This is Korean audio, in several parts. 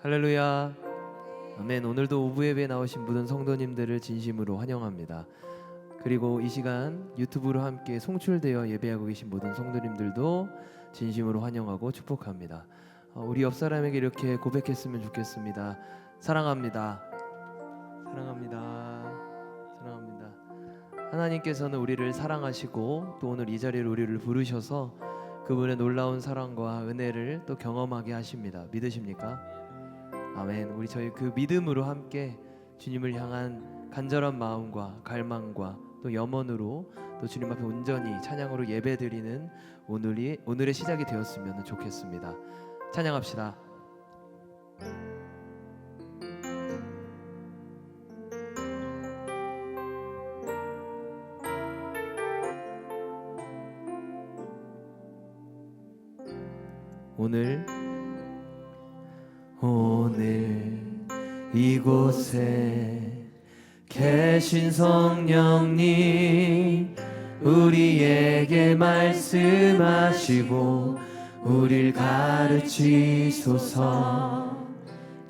할렐루야. 아멘. 오늘도 오후 예배에 나오신 모든 성도님들을 진심으로 환영합니다. 그리고 이 시간 유튜브로 함께 송출되어 예배하고 계신 모든 성도님들도 진심으로 환영하고 축복합니다. 우리 옆 사람에게 이렇게 고백했으면 좋겠습니다. 사랑합니다. 사랑합니다. 사랑합니다. 하나님께서는 우리를 사랑하시고 또 오늘 이 자리에 우리를 부르셔서 그분의 놀라운 사랑과 은혜를 또 경험하게 하십니다. 믿으십니까? 아멘. 우리 저희 그 믿음으로 함께 주님을 향한 간절한 마음과 갈망과 또 염원으로 또 주님 앞에 온전히 찬양으로 예배드리는 오늘의 시작이 되었으면 좋겠습니다. 찬양합시다. 오늘 이곳에 계신 성령님, 우리에게 말씀하시고 우릴 가르치소서.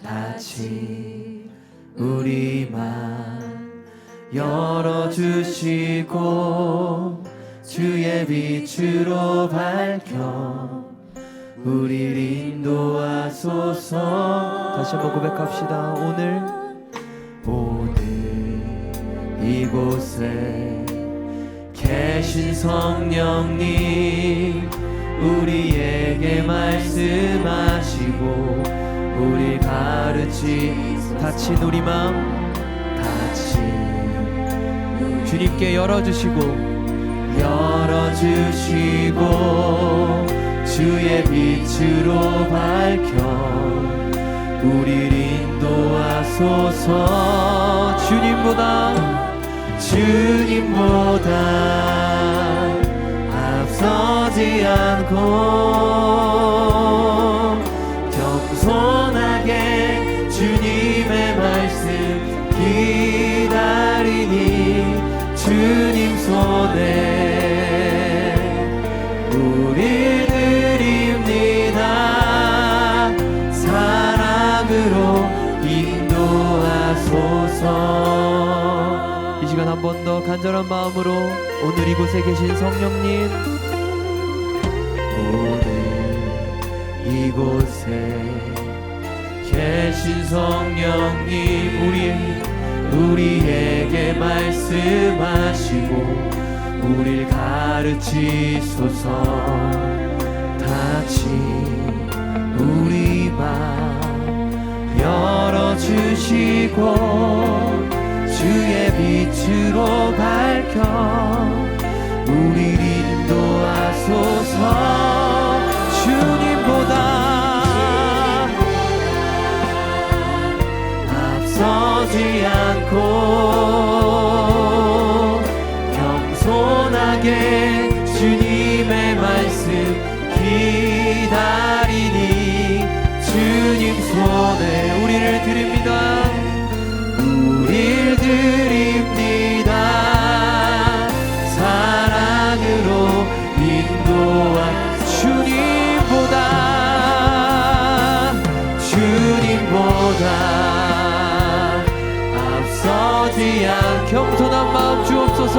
같이 우리 맘 열어주시고 주의 빛으로 밝혀 우리를 인도하소서. 다시 한번 고백합시다. 오늘 이곳에 계신 성령님, 우리에게 말씀하시고 우리 다친 우리 마음 주님께 열어주시고 주의 빛으로 밝혀 우리를 인도하소서. 주님보다 앞서지 않고 겸손하게 주님의 말씀 기다리니 주님 손에 우리 드립니다. 사랑으로 인도하소서. 이 시간 한 번 더 간절한 마음으로 오늘 이곳에 계신 성령님, 오늘 이곳에 계신 성령님, 우리에게 말씀하시고 우릴 가르치소서. 같이 우리 맘 열어주시고 주의 빛으로 밝혀 우리를 인도하소서. 주님보다 앞서지 않고 겸손하게 주님의 말씀 기다리니 주님 손에 우리를 드립니다. 사랑으로 인도한 주님보다 앞서지 않 겸손한 마음 주옵소서.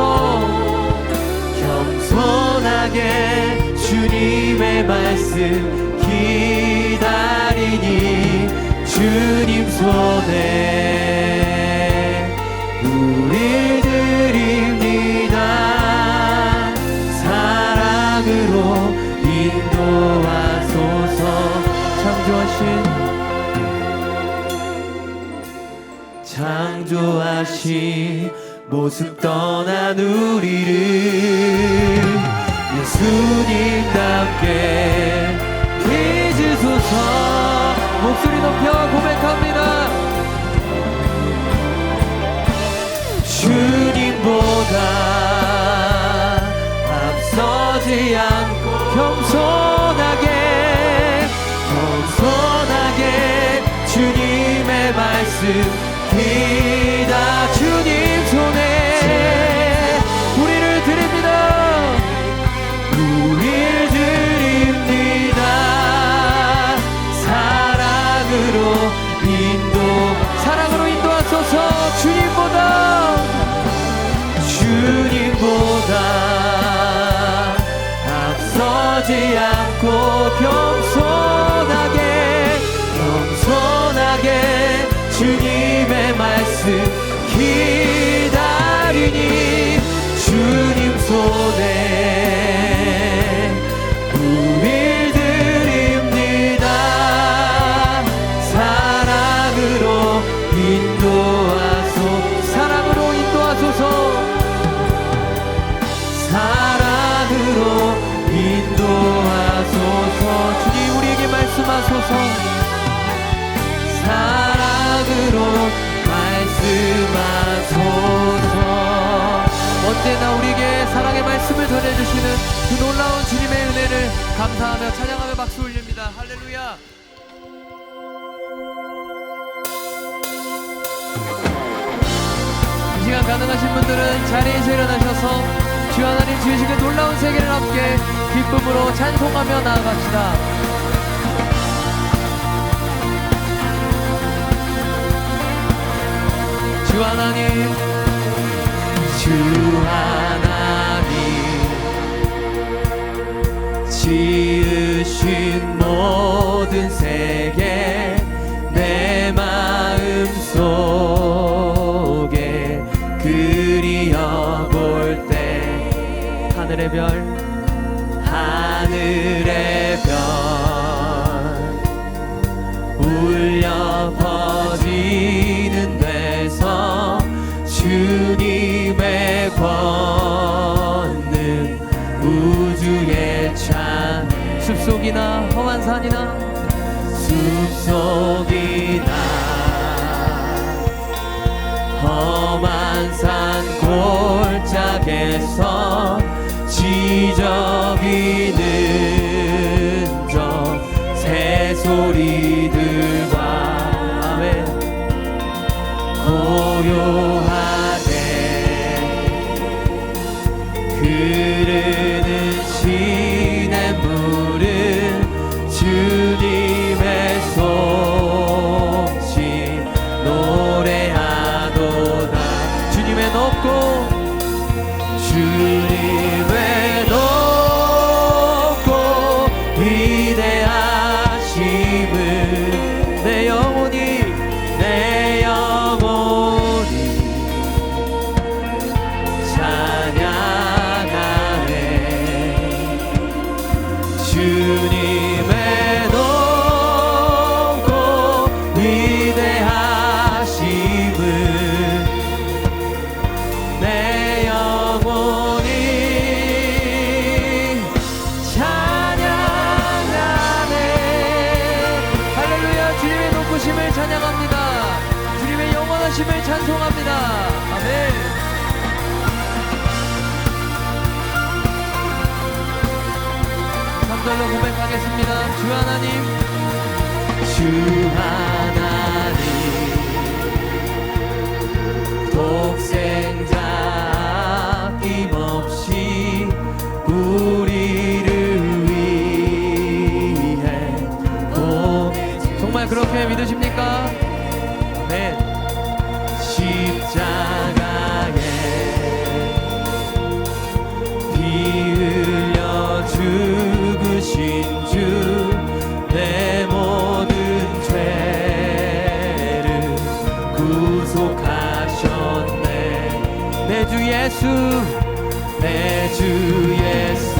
겸손하게 주님의 말씀 기다리니 주님 손에 우리 드립니다. 사랑으로 인도하소서. 창조하신 모습 떠난 우리를 예수님답게 빚으소서. 목소리 높여 고백합니다. 주님보다 앞서지 않고 겸손하게 주님의 말씀 주님 손에 우리를 드립니다. 사랑으로 서지 않고 겸손하게 주님의 말씀 기다리니 주님 손에 우릴 드립니다. 사랑으로 인도하소서. 주님 우리에게 말씀하소서. 사랑으로 말씀하소서. 언제나 우리에게 사랑의 말씀을 전해주시는 그 놀라운 주님의 은혜를 감사하며 찬양하며 박수 올립니다. 할렐루야. 이 시간 가능하신 분들은 자리에서 일어나셔서 주 하나님 주시는 놀라운 세계를 함께 기쁨으로 찬송하며 나아갑시다. 주 하나님 지으신 모든 세계 내 마음속에 그리어볼 때 하늘의 별 울려 퍼지는 데서 주님의 권능 우주의 찬 숲속이나 험한 산이나 험한 산 골짜기에서 지저귀는 저 새소리들과 아멘 고요하게 흐르는 시냇물은 주님의 솜씨 노래하도다. 주님의 높고 위대하심을 내 영혼이 찬양하네. 주님의 높고 위대하심을 내 영혼이 찬양하네. 할렐루야. 주님의 높으심을 찬양합니다. 주님의 영원하심을 찬송합니다. 아멘. 절로 고백하겠습니다. 주 하나님 독생자 아낌없이 우리를 위해 정말 그렇게 믿으십니까? 네. 십자가에 피 흘려 죽으신 주 내 모든 죄를 구속하셨네. 내 주 예수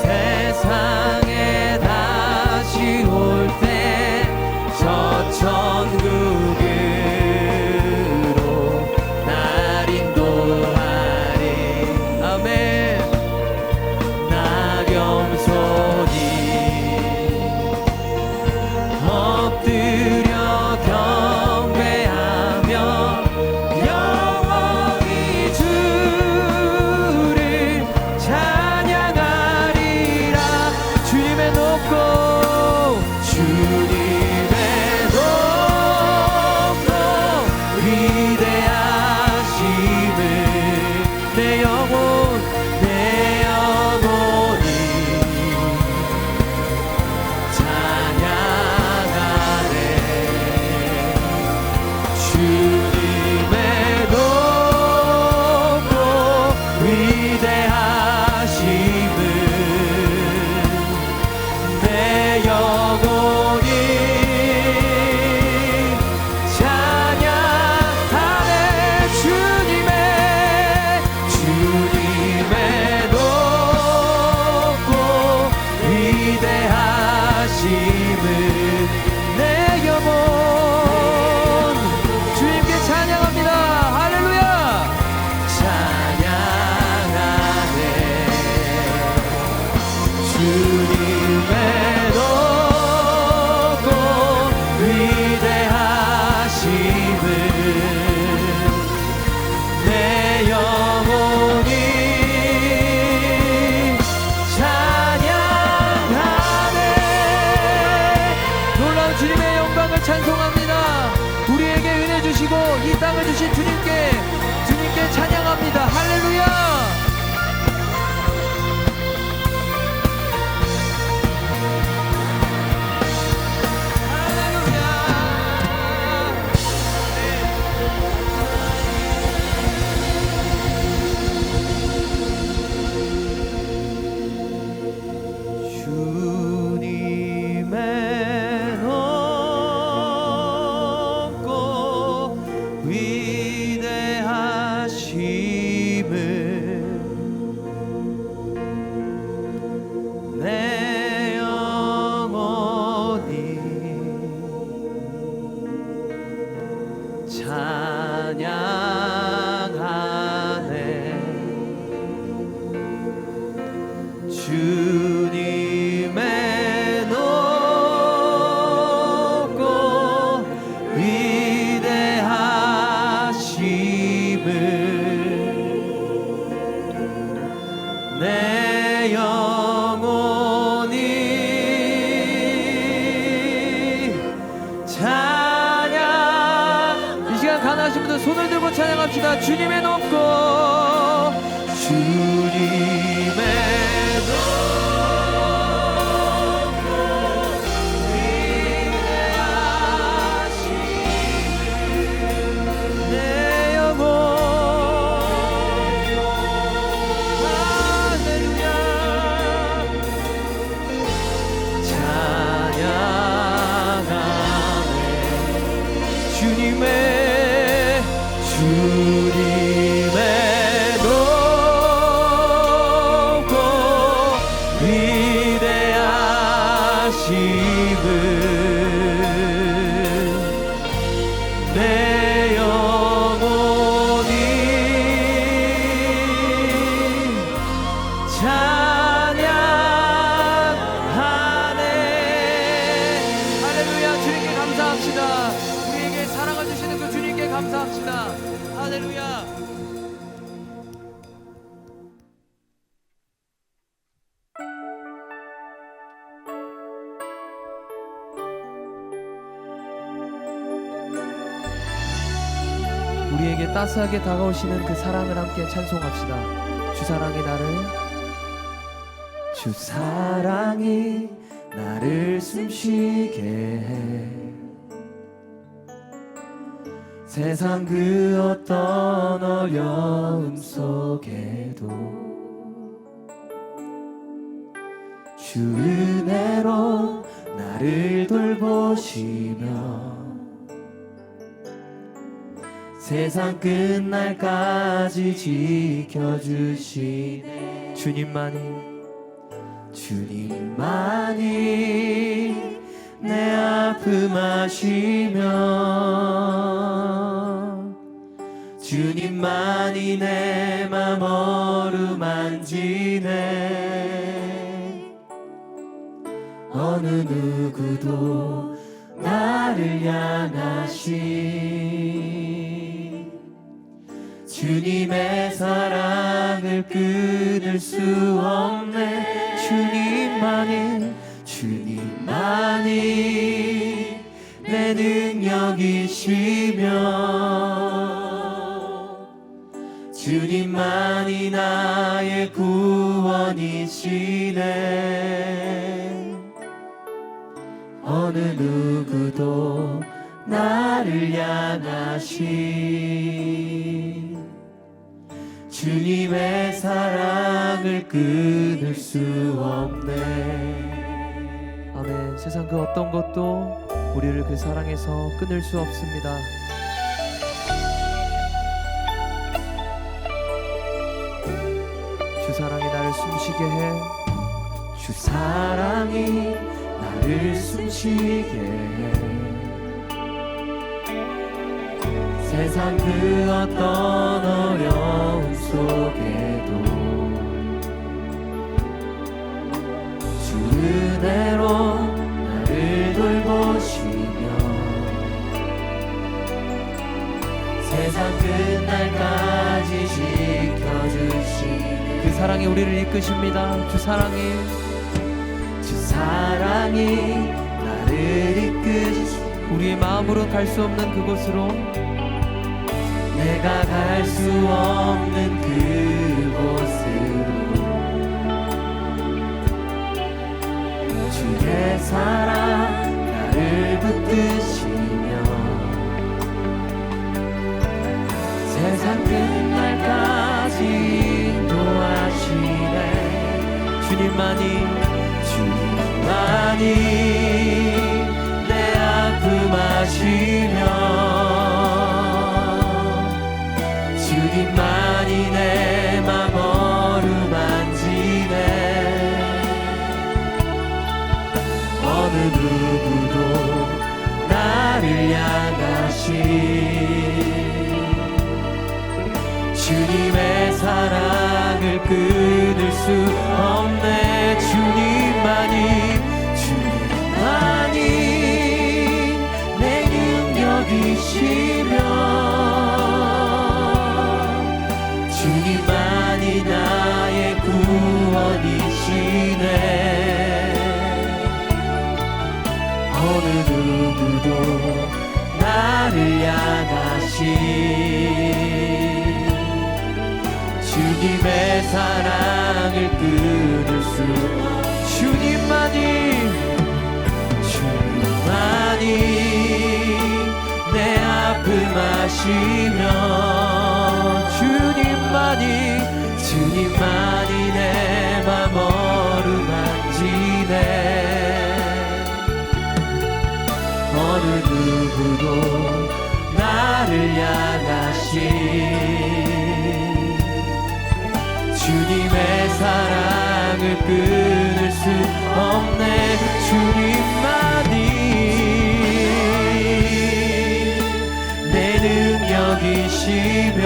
세상에 다시 올 때 저 천국으로 날 인도하리. 아멘. 엎드려 경배하며 영원히 주를 찬양하리라. 주님의 높고 위대하심을 내 영혼이 찬양하네. 주님의 높고 위대하심을 내 영혼이 찬양. 이 시간 가능하신 분들 손을 들고 찬양합시다. 주님의 높고 주님의 내 영혼이 찬양하네. 할렐루야. 주님께 감사합시다. 우리에게 사랑을 주시는 그 주님께 감사합시다. 할렐루야. 우리에게 따스하게 다가오시는 그 사랑을 함께 찬송합시다. 주 사랑이 나를 숨쉬게 해. 세상 그 어떤 어려움 속에도 주 은혜로 나를 돌보시며 세상 끝날까지 지켜주시네. 주님만이 내 아픔 아시며 주님만이 내 맘 어루만지네. 어느 누구도 나를 향하신 주님의 사랑을 끊을 수 없네. 주님만이 내 능력이시며 주님만이 나의 구원이시네. 어느 누구도 나를 향하신 주님의 사랑을 끊을 수 없네. 아멘. 세상 그 어떤 것도 우리를 그 사랑에서 끊을 수 없습니다. 주 사랑이 나를 숨쉬게 해. 주 사랑이 나를 숨쉬게 해. 세상 그 어떤 어려움 속에도 주 은혜로 나를 돌보시며 세상 끝날까지 지켜주시네. 그 사랑이 우리를 이끄십니다. 주 사랑이 나를 이끄시며 우리의 마음으로 갈 수 없는 그곳으로 내가 갈 수 없는 그곳으로 주의 사랑 나를 붙드시며 세상 끝날까지 인도하시네. 주님만이 내 아픔 아시며 주님만이 내 맘 어루만지네. 어느 누구도 나를 향하신 주님의 사랑을 끊을 수 없네. 주님만이 내 능력이시며 주님만이 나의 구원 누구도 나를 향하신 주님의 사랑을 끊을 수 주님만이 내 아픔 아시며 주님만이 내 맘 어루만지네 어느 누구도 나를 향하신 주님의 사랑을 끊을 수 없네 주님만이 내 능력이시며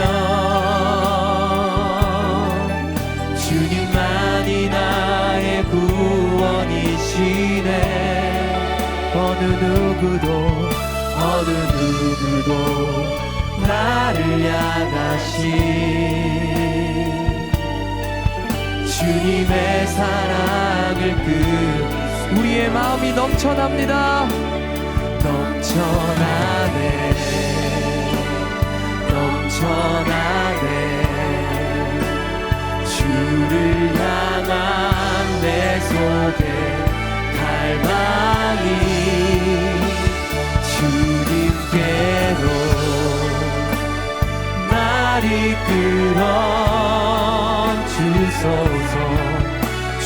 주님만이 나의 구원이시네 어느 누구도 나를 향하신 주님의 사랑을 우리의 마음이 넘쳐납니다 넘쳐나네 주를 향한 내 속에 갈망이 주님께로 날 이끌어 주소서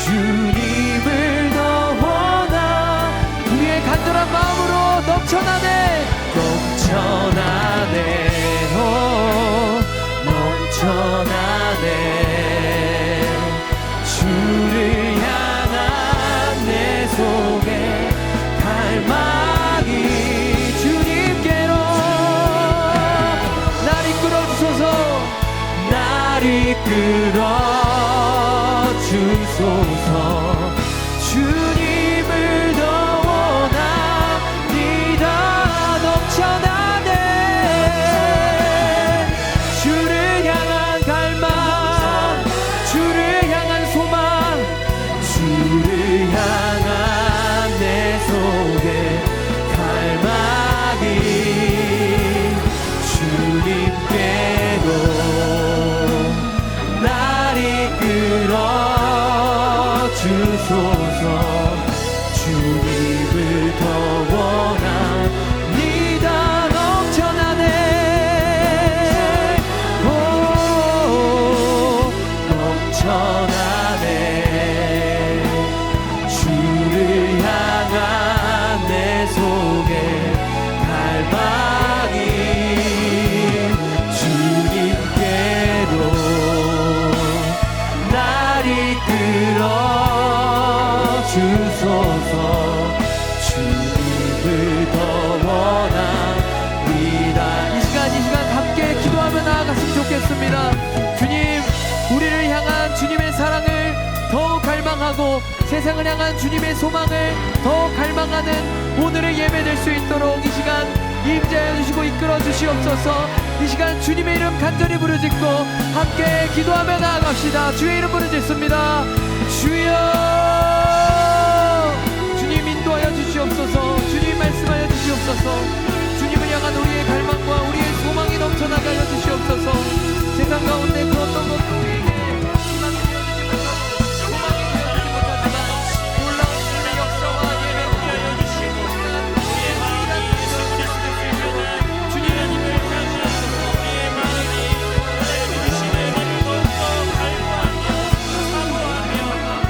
주님을 더 원하 우리의 간절한 마음으로 넘쳐나네 주를 향한 내 속에 갈망이 주님께로 날 이끌어 주소서 날 이끌어 주소서 주님을 더 원합니다 넘쳐나네 주를 향한 갈망 주를 향한 소망 주를 향한 내 속에 갈망이 주님께로 날 이끌어 주소서 주님을 더 원합니다 넘쳐나네 넘쳐나네 주를 향한 내 속에 갈망이 주님께로 날 이끌어 주소서 주님을 더 원합니다 이 시간 함께 기도하며 나아갔으면 좋겠습니다 주님 우리를 향한 주님의 사랑을 더욱 갈망하고 세상을 향한 주님의 소망을 더욱 갈망하는 오늘의 예배 될 수 있도록 이 시간 임재하여 주시고 이끌어 주시옵소서 이 시간 주님의 이름 간절히 부르짖고 함께 기도하며 나아갑시다 주의 이름 부르짖습니다 주여 주님 인도하여 주시옵소서 주님 말씀하여 주시옵소서 주님을 향한 우리의 갈망과 우리의 소망이 넘쳐나게 하여 주시옵소서 세상 가운데 그 어떤 것도 우리에게 희망이 되어주지 못하고 소망이 되어주지 못하지만 놀라운 주님의 역사와 예배를 하여 주시고 우리의 마음이 예수 그리스도를 향한 주님을 향하여서 우리의 마음이 주님의 은혜를 더욱더 갈구하며 사모하며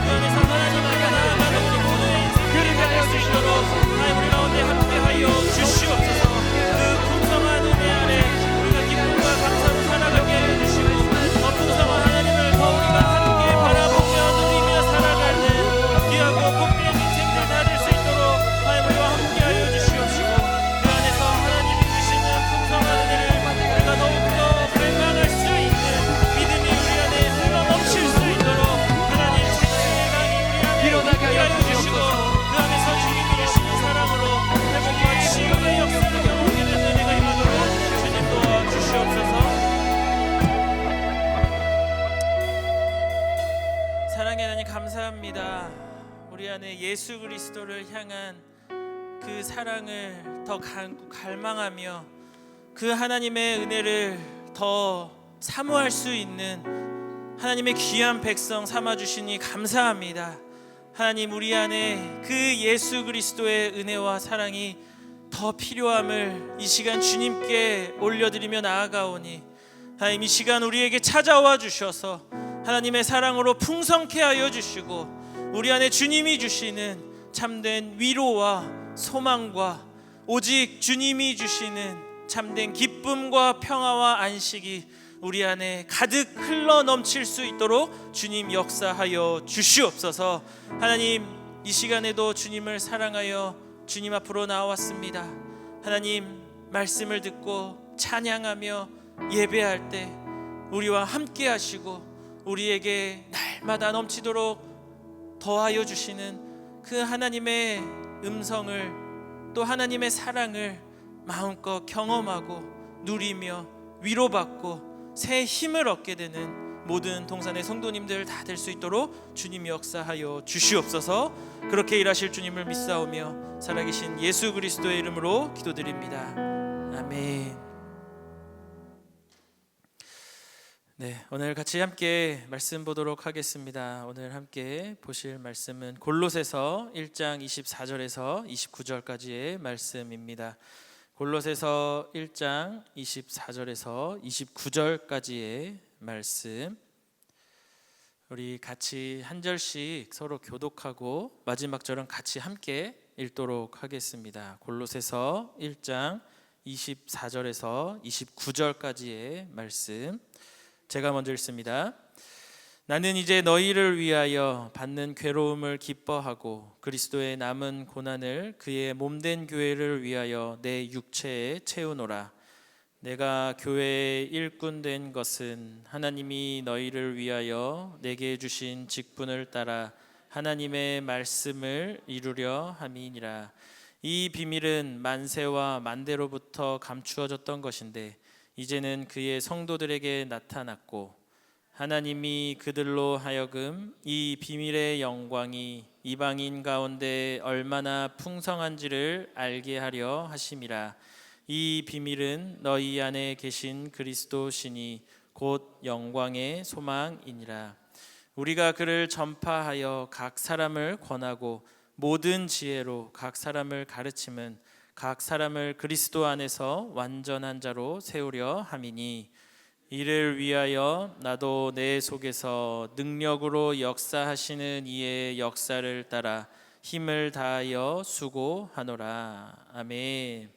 그 안에서 하나님께 나아가는 우리 모두의 인생을 하여 주시도록 하나님 우리 가운데 함께하여 주시옵소서 그 풍성한 은혜 안에 우리가 기쁨과 감사로 살아가게 해주시고 더 풍성한 하나님을 더 우리가 함께 바라보며 누리며 살아가는 귀하고 복된 인생들 다 될 수 있도록 하나님 우리와 함께하여 주시옵시고 그 안에서 하나님이 주시는 풍성한 은혜를 우리가 더욱더 갈망할 수 있는 믿음이 우리 안에 흘러넘칠 수 있도록 하나님 생수의 강이 우리 안에 함께하여 주시고 그 안에서 주님이 주시는 사랑으로 회복과 치유의 역사를 경험하게 되는 은혜가 임하도록 주님 도와주시옵소서. 사랑의 하나님 감사합니다. 우리 안에 예수 그리스도를 향한 그 사랑을 더 갈망하며 그 하나님의 은혜를 더 사모할 수 있는 하나님의 귀한 백성 삼아주시니 감사합니다. 하나님, 우리 안에 그 예수 그리스도의 은혜와 사랑이 더 필요함을 이 시간 주님께 올려드리며 나아가오니, 하나님 이 시간 우리에게 찾아와 주셔서 하나님의 사랑으로 풍성케 하여 주시고 우리 안에 주님이 주시는 참된 위로와 소망과 오직 주님이 주시는 참된 기쁨과 평화와 안식이 우리 안에 가득 흘러 넘칠 수 있도록 주님 역사하여 주시옵소서. 하나님, 이 시간에도 주님을 사랑하여 주님 앞으로 나왔습니다. 하나님, 말씀을 듣고 찬양하며 예배할 때 우리와 함께 하시고 우리에게 날마다 넘치도록 더하여 주시는 그 하나님의 음성을, 또 하나님의 사랑을 마음껏 경험하고 누리며 위로받고 새 힘을 얻게 되는 모든 동산의 성도님들 다 될 수 있도록 주님 역사하여 주시옵소서. 그렇게 일하실 주님을 믿사오며 살아계신 예수 그리스도의 이름으로 기도드립니다. 아멘. 네, 오늘 같이 함께 말씀 보도록 하겠습니다. 오늘 함께 보실 말씀은 골로새서 1장 24절에서 29절까지의 말씀입니다. 골로새서 1장 24절에서 29절까지의 말씀, 우리 같이 한 절씩 서로 교독하고 마지막 절은 같이 함께 읽도록 하겠습니다. 골로새서 1장 24절에서 29절까지의 말씀, 제가 먼저 읽습니다. 나는 이제 너희를 위하여 받는 괴로움을 기뻐하고 그리스도의 남은 고난을 그의 몸된 교회를 위하여 내 육체에 채우노라. 내가 교회의 일꾼 된 것은 하나님이 너희를 위하여 내게 주신 직분을 따라 하나님의 말씀을 이루려 함이니라. 이 비밀은 만세와 만대로부터 감추어졌던 것인데 이제는 그의 성도들에게 나타났고 하나님이 그들로 하여금 이 비밀의 영광이 이방인 가운데 얼마나 풍성한지를 알게 하려 하심이라. 이 비밀은 너희 안에 계신 그리스도시니 곧 영광의 소망이니라. 우리가 그를 전파하여 각 사람을 권하고 모든 지혜로 각 사람을 가르침은 각 사람을 그리스도 안에서 완전한 자로 세우려 함이니, 이를 위하여 나도 내 속에서 능력으로 역사하시는 이의 역사를 따라 힘을 다하여 수고하노라. 아멘.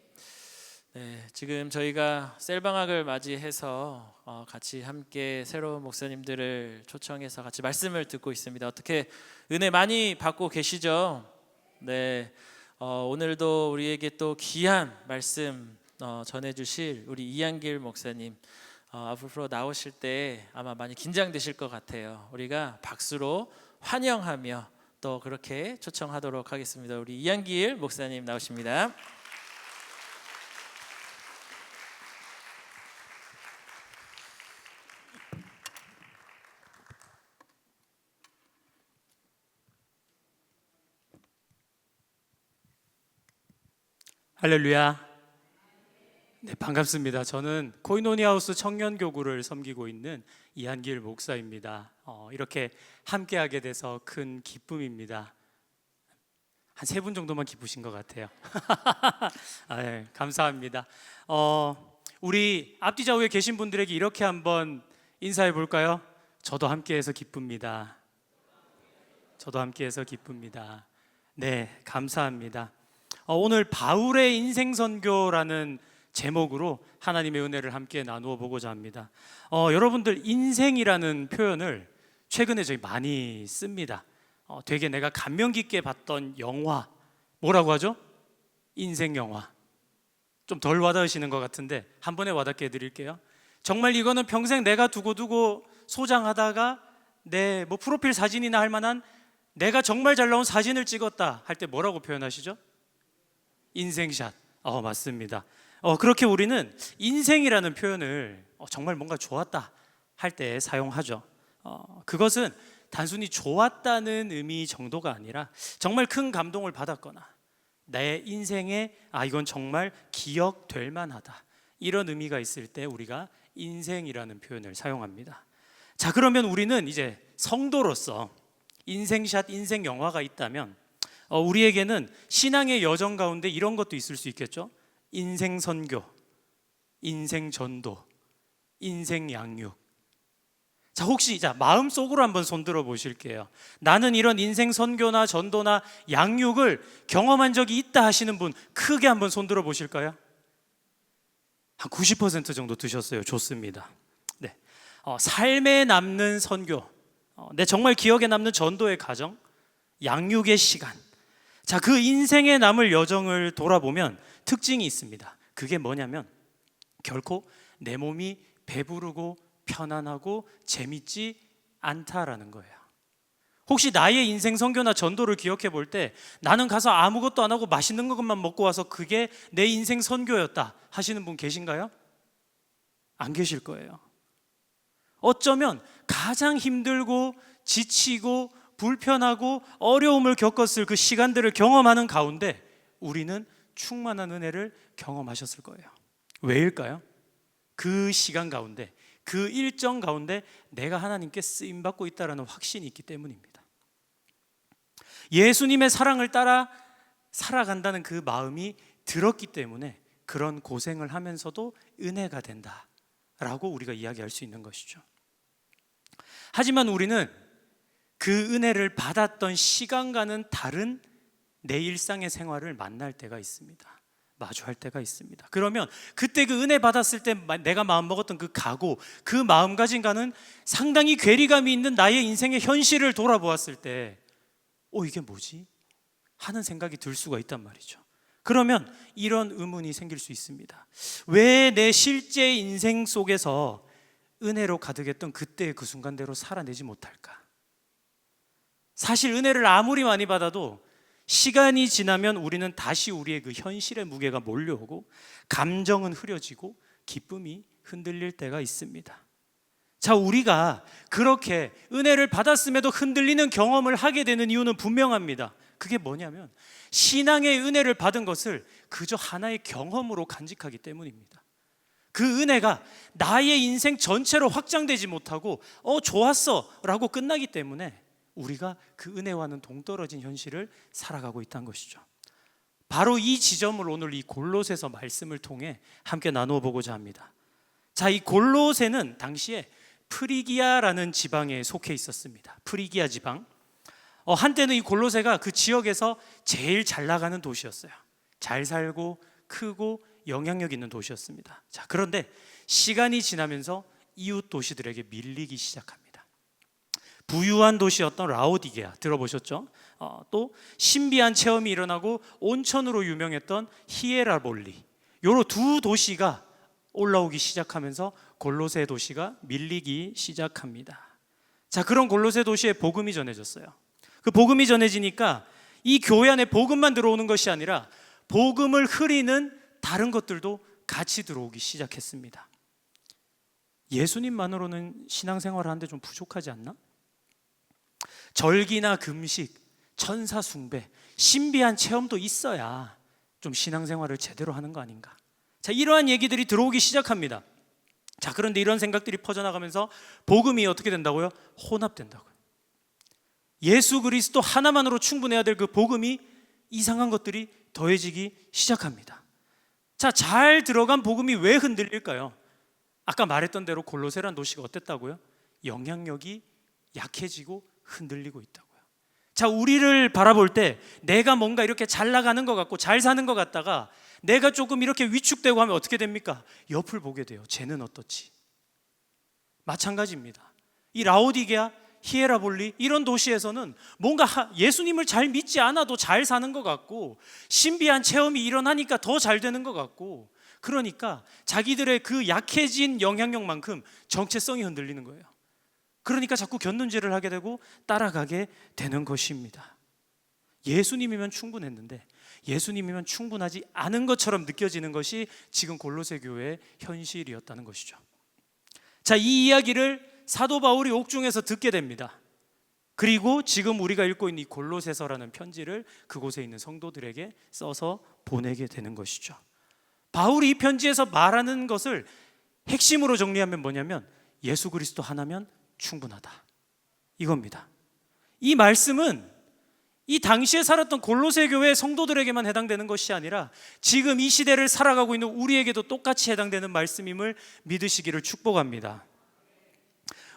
네, 지금 저희가 셀방학을 맞이해서 같이 함께 새로운 목사님들을 초청해서 같이 말씀을 듣고 있습니다. 어떻게 은혜 많이 받고 계시죠? 네, 오늘도 우리에게 또 귀한 말씀 전해주실 우리 이한길 목사님 앞으로 나오실 때 아마 많이 긴장되실 것 같아요. 우리가 박수로 환영하며 또 그렇게 초청하도록 하겠습니다. 우리 이한길 목사님 나오십니다. 할렐루야. 네, 반갑습니다. 저는 코이노니아우스 청년교구를 섬기고 있는 이한길 목사입니다. 이렇게 함께하게 돼서 큰 기쁨입니다. 한 3분 정도만 기쁘신 것 같아요. 네, 감사합니다. 우리 앞뒤 좌우에 계신 분들에게 이렇게 한번 인사해 볼까요? 저도 함께해서 기쁩니다. 저도 함께해서 기쁩니다. 네, 감사합니다. 오늘 바울의 인생선교라는 제목으로 하나님의 은혜를 함께 나누어 보고자 합니다. 여러분들 인생이라는 표현을 최근에 저희 많이 씁니다. 되게 내가 감명 깊게 봤던 영화, 뭐라고 하죠? 인생 영화. 좀 덜 와닿으시는 것 같은데 한 번에 와닿게 해드릴게요. 정말 이거는 평생 내가 두고두고 소장하다가 내 프로필 사진이나 할 만한 내가 정말 잘 나온 사진을 찍었다 할 때 뭐라고 표현하시죠? 인생샷. 맞습니다. 그렇게 우리는 인생이라는 표현을 정말 뭔가 좋았다 할 때 사용하죠. 그것은 단순히 좋았다는 의미 정도가 아니라 정말 큰 감동을 받았거나 내 인생에 이건 정말 기억될 만하다, 이런 의미가 있을 때 우리가 인생이라는 표현을 사용합니다. 자, 그러면 우리는 이제 성도로서 인생샷, 인생 영화가 있다면 우리에게는 신앙의 여정 가운데 이런 것도 있을 수 있겠죠. 인생 선교, 인생 전도, 인생 양육. 자, 혹시 마음속으로 한번 손들어 보실게요. 나는 이런 인생 선교나 전도나 양육을 경험한 적이 있다 하시는 분 크게 한번 손들어 보실까요? 한 90% 정도 드셨어요. 좋습니다. 네. 삶에 남는 선교, 정말 기억에 남는 전도의 과정, 양육의 시간. 자, 그 인생에 남을 여정을 돌아보면 특징이 있습니다. 그게 뭐냐면 결코 내 몸이 배부르고 편안하고 재밌지 않다라는 거예요. 혹시 나의 인생 선교나 전도를 기억해 볼 때 나는 가서 아무것도 안 하고 맛있는 것만 먹고 와서 그게 내 인생 선교였다 하시는 분 계신가요? 안 계실 거예요. 어쩌면 가장 힘들고 지치고 불편하고 어려움을 겪었을 그 시간들을 경험하는 가운데 우리는 충만한 은혜를 경험하셨을 거예요. 왜일까요? 그 시간 가운데, 그 일정 가운데 내가 하나님께 쓰임받고 있다는 확신이 있기 때문입니다. 예수님의 사랑을 따라 살아간다는 그 마음이 들었기 때문에 그런 고생을 하면서도 은혜가 된다라고 우리가 이야기할 수 있는 것이죠. 하지만 우리는 그 은혜를 받았던 시간과는 다른 내 일상의 생활을 만날 때가 있습니다. 마주할 때가 있습니다. 그러면 그때 그 은혜 받았을 때 내가 마음먹었던 그 각오, 그 마음가짐과는 상당히 괴리감이 있는 나의 인생의 현실을 돌아보았을 때 이게 뭐지? 하는 생각이 들 수가 있단 말이죠. 그러면 이런 의문이 생길 수 있습니다. 왜 내 실제 인생 속에서 은혜로 가득했던 그때의 그 순간대로 살아내지 못할까? 사실 은혜를 아무리 많이 받아도 시간이 지나면 우리는 다시 우리의 그 현실의 무게가 몰려오고 감정은 흐려지고 기쁨이 흔들릴 때가 있습니다. 자, 우리가 그렇게 은혜를 받았음에도 흔들리는 경험을 하게 되는 이유는 분명합니다. 그게 뭐냐면 신앙의 은혜를 받은 것을 그저 하나의 경험으로 간직하기 때문입니다. 그 은혜가 나의 인생 전체로 확장되지 못하고 좋았어 라고 끝나기 때문에 우리가 그 은혜와는 동떨어진 현실을 살아가고 있다는 것이죠. 바로 이 지점을 오늘 이 골로새서 말씀을 통해 함께 나누어 보고자 합니다. 자, 이 골로새는 당시에 프리기아라는 지방에 속해 있었습니다. 프리기아 지방. 한때는 이 골로새가 그 지역에서 제일 잘 나가는 도시였어요. 잘 살고 크고 영향력 있는 도시였습니다. 자, 그런데 시간이 지나면서 이웃 도시들에게 밀리기 시작합니다. 부유한 도시였던 라오디게아 들어보셨죠? 또 신비한 체험이 일어나고 온천으로 유명했던 히에라볼리, 요로 두 도시가 올라오기 시작하면서 골로새 도시가 밀리기 시작합니다. 자, 그런 골로새 도시에 복음이 전해졌어요. 그 복음이 전해지니까 이 교회 안에 복음만 들어오는 것이 아니라 복음을 흐리는 다른 것들도 같이 들어오기 시작했습니다. 예수님만으로는 신앙생활을 하는데 좀 부족하지 않나? 절기나 금식, 천사 숭배, 신비한 체험도 있어야 좀 신앙생활을 제대로 하는 거 아닌가? 자, 이러한 얘기들이 들어오기 시작합니다. 자, 그런데 이런 생각들이 퍼져나가면서 복음이 어떻게 된다고요? 혼합된다고요. 예수 그리스도 하나만으로 충분해야 될 그 복음이 이상한 것들이 더해지기 시작합니다. 자, 잘 들어간 복음이 왜 흔들릴까요? 아까 말했던 대로 골로새란 도시가 어땠다고요? 영향력이 약해지고 흔들리고 있다고요. 자, 우리를 바라볼 때 내가 뭔가 이렇게 잘 나가는 것 같고 잘 사는 것 같다가 내가 조금 이렇게 위축되고 하면 어떻게 됩니까? 옆을 보게 돼요. 쟤는 어떻지? 마찬가지입니다. 이 라오디게아, 히에라볼리 이런 도시에서는 뭔가 예수님을 잘 믿지 않아도 잘 사는 것 같고 신비한 체험이 일어나니까 더 잘 되는 것 같고, 그러니까 자기들의 그 약해진 영향력만큼 정체성이 흔들리는 거예요. 그러니까 자꾸 곁눈질을 하게 되고 따라가게 되는 것입니다. 예수님이면 충분했는데 예수님이면 충분하지 않은 것처럼 느껴지는 것이 지금 골로새 교회의 현실이었다는 것이죠. 자, 이 이야기를 사도 바울이 옥중에서 듣게 됩니다. 그리고 지금 우리가 읽고 있는 이 골로새서라는 편지를 그곳에 있는 성도들에게 써서 보내게 되는 것이죠. 바울이 이 편지에서 말하는 것을 핵심으로 정리하면 뭐냐면 예수 그리스도 하나면 충분하다, 이겁니다. 이 말씀은 이 당시에 살았던 골로새 교회 성도들에게만 해당되는 것이 아니라 지금 이 시대를 살아가고 있는 우리에게도 똑같이 해당되는 말씀임을 믿으시기를 축복합니다.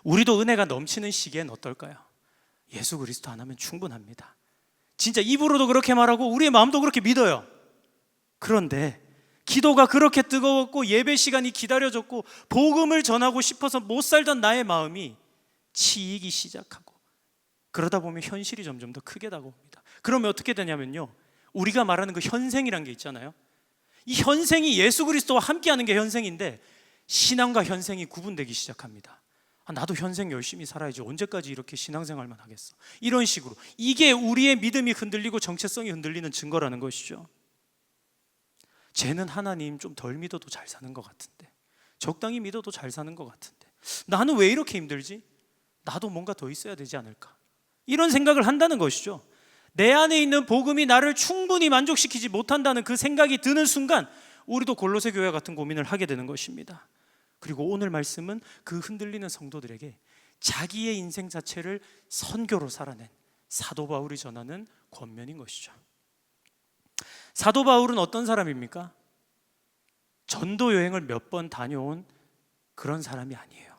우리도 은혜가 넘치는 시기엔 어떨까요? 예수 그리스도 하나면 충분합니다. 진짜 입으로도 그렇게 말하고 우리의 마음도 그렇게 믿어요. 그런데 기도가 그렇게 뜨거웠고 예배 시간이 기다려졌고 복음을 전하고 싶어서 못 살던 나의 마음이 치이기 시작하고 그러다 보면 현실이 점점 더 크게 다가옵니다. 그러면 어떻게 되냐면요, 우리가 말하는 그 현생이란 게 있잖아요. 이 현생이 예수 그리스도와 함께하는 게 현생인데 신앙과 현생이 구분되기 시작합니다. 나도 현생 열심히 살아야지, 언제까지 이렇게 신앙생활만 하겠어, 이런 식으로. 이게 우리의 믿음이 흔들리고 정체성이 흔들리는 증거라는 것이죠. 쟤는 하나님 좀 덜 믿어도 잘 사는 것 같은데, 적당히 믿어도 잘 사는 것 같은데, 나는 왜 이렇게 힘들지? 나도 뭔가 더 있어야 되지 않을까? 이런 생각을 한다는 것이죠. 내 안에 있는 복음이 나를 충분히 만족시키지 못한다는 그 생각이 드는 순간 우리도 골로새 교회 같은 고민을 하게 되는 것입니다. 그리고 오늘 말씀은 그 흔들리는 성도들에게 자기의 인생 자체를 선교로 살아낸 사도 바울이 전하는 권면인 것이죠. 사도 바울은 어떤 사람입니까? 전도 여행을 몇 번 다녀온 그런 사람이 아니에요.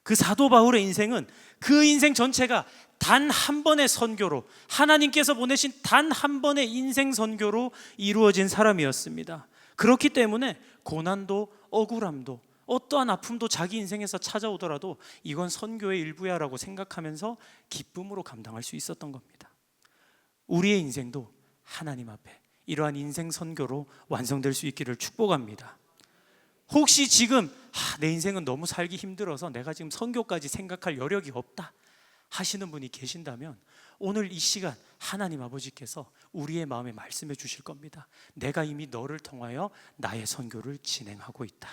그 사도 바울의 인생은 그 인생 전체가 단 한 번의 선교로, 하나님께서 보내신 단 한 번의 인생 선교로 이루어진 사람이었습니다. 그렇기 때문에 고난도 억울함도 어떠한 아픔도 자기 인생에서 찾아오더라도 이건 선교의 일부야 라고 생각하면서 기쁨으로 감당할 수 있었던 겁니다. 우리의 인생도 하나님 앞에 이러한 인생 선교로 완성될 수 있기를 축복합니다. 혹시 지금 내 인생은 너무 살기 힘들어서 내가 지금 선교까지 생각할 여력이 없다 하시는 분이 계신다면 오늘 이 시간 하나님 아버지께서 우리의 마음에 말씀해 주실 겁니다. 내가 이미 너를 통하여 나의 선교를 진행하고 있다.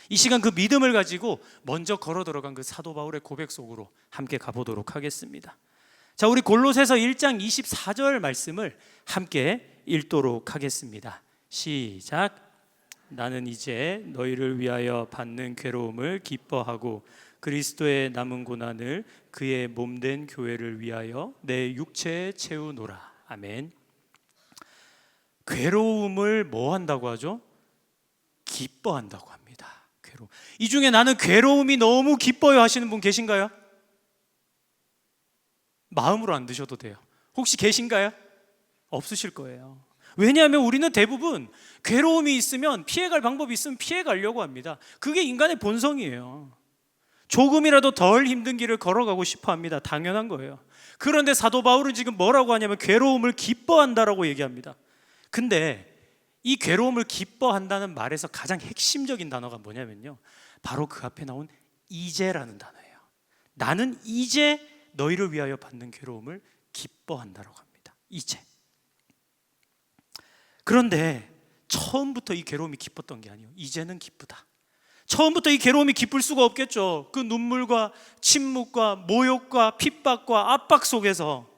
이 시간 그 믿음을 가지고 먼저 걸어 들어간 그 사도 바울의 고백 속으로 함께 가보도록 하겠습니다. 자, 우리 골로새서 1장 24절 말씀을 함께 읽도록 하겠습니다. 시작. 나는 이제 너희를 위하여 받는 괴로움을 기뻐하고 그리스도의 남은 고난을 그의 몸된 교회를 위하여 내 육체에 채우노라. 아멘. 괴로움을 뭐 한다고 하죠? 기뻐한다고 합니다. 괴로움. 이 중에 나는 괴로움이 너무 기뻐요 하시는 분 계신가요? 마음으로 안 드셔도 돼요. 혹시 계신가요? 없으실 거예요. 왜냐하면 우리는 대부분 괴로움이 있으면, 피해갈 방법이 있으면 피해가려고 합니다. 그게 인간의 본성이에요. 조금이라도 덜 힘든 길을 걸어가고 싶어 합니다. 당연한 거예요. 그런데 사도 바울은 지금 뭐라고 하냐면 괴로움을 기뻐한다라고 얘기합니다. 근데 이 괴로움을 기뻐한다는 말에서 가장 핵심적인 단어가 뭐냐면요, 바로 그 앞에 나온 이제라는 단어예요. 나는 이제 너희를 위하여 받는 괴로움을 기뻐한다라고 합니다. 이제. 그런데 처음부터 이 괴로움이 기뻤던 게 아니에요. 이제는 기쁘다. 처음부터 이 괴로움이 기쁠 수가 없겠죠. 그 눈물과 침묵과 모욕과 핍박과 압박 속에서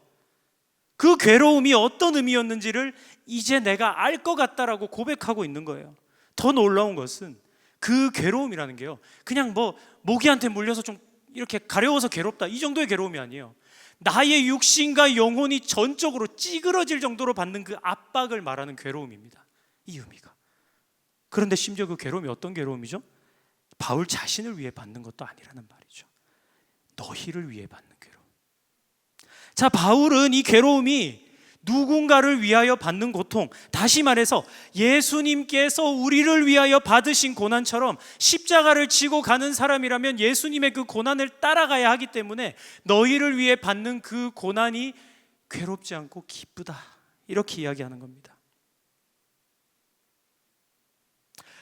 그 괴로움이 어떤 의미였는지를 이제 내가 알 것 같다라고 고백하고 있는 거예요. 더 놀라운 것은 그 괴로움이라는 게요, 그냥 뭐 모기한테 물려서 좀 이렇게 가려워서 괴롭다, 이 정도의 괴로움이 아니에요. 나의 육신과 영혼이 전적으로 찌그러질 정도로 받는 그 압박을 말하는 괴로움입니다. 이 의미가. 그런데 심지어 그 괴로움이 어떤 괴로움이죠? 바울 자신을 위해 받는 것도 아니라는 말이죠. 너희를 위해 받는 괴로움. 자, 바울은 이 괴로움이 누군가를 위하여 받는 고통, 다시 말해서 예수님께서 우리를 위하여 받으신 고난처럼 십자가를 지고 가는 사람이라면 예수님의 그 고난을 따라가야 하기 때문에 너희를 위해 받는 그 고난이 괴롭지 않고 기쁘다, 이렇게 이야기하는 겁니다.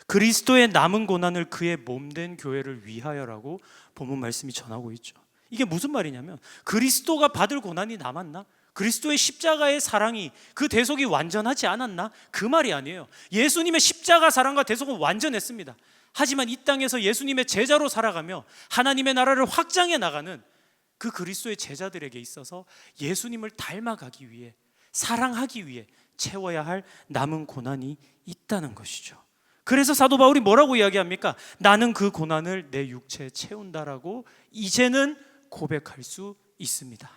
그리스도의 남은 고난을 그의 몸된 교회를 위하여라고 본문 말씀이 전하고 있죠. 이게 무슨 말이냐면 그리스도가 받을 고난이 남았나? 그리스도의 십자가의 사랑이, 그 대속이 완전하지 않았나? 그 말이 아니에요. 예수님의 십자가 사랑과 대속은 완전했습니다. 하지만 이 땅에서 예수님의 제자로 살아가며 하나님의 나라를 확장해 나가는 그 그리스도의 제자들에게 있어서 예수님을 닮아가기 위해, 사랑하기 위해 채워야 할 남은 고난이 있다는 것이죠. 그래서 사도 바울이 뭐라고 이야기합니까? 나는 그 고난을 내 육체에 채운다라고 이제는 고백할 수 있습니다.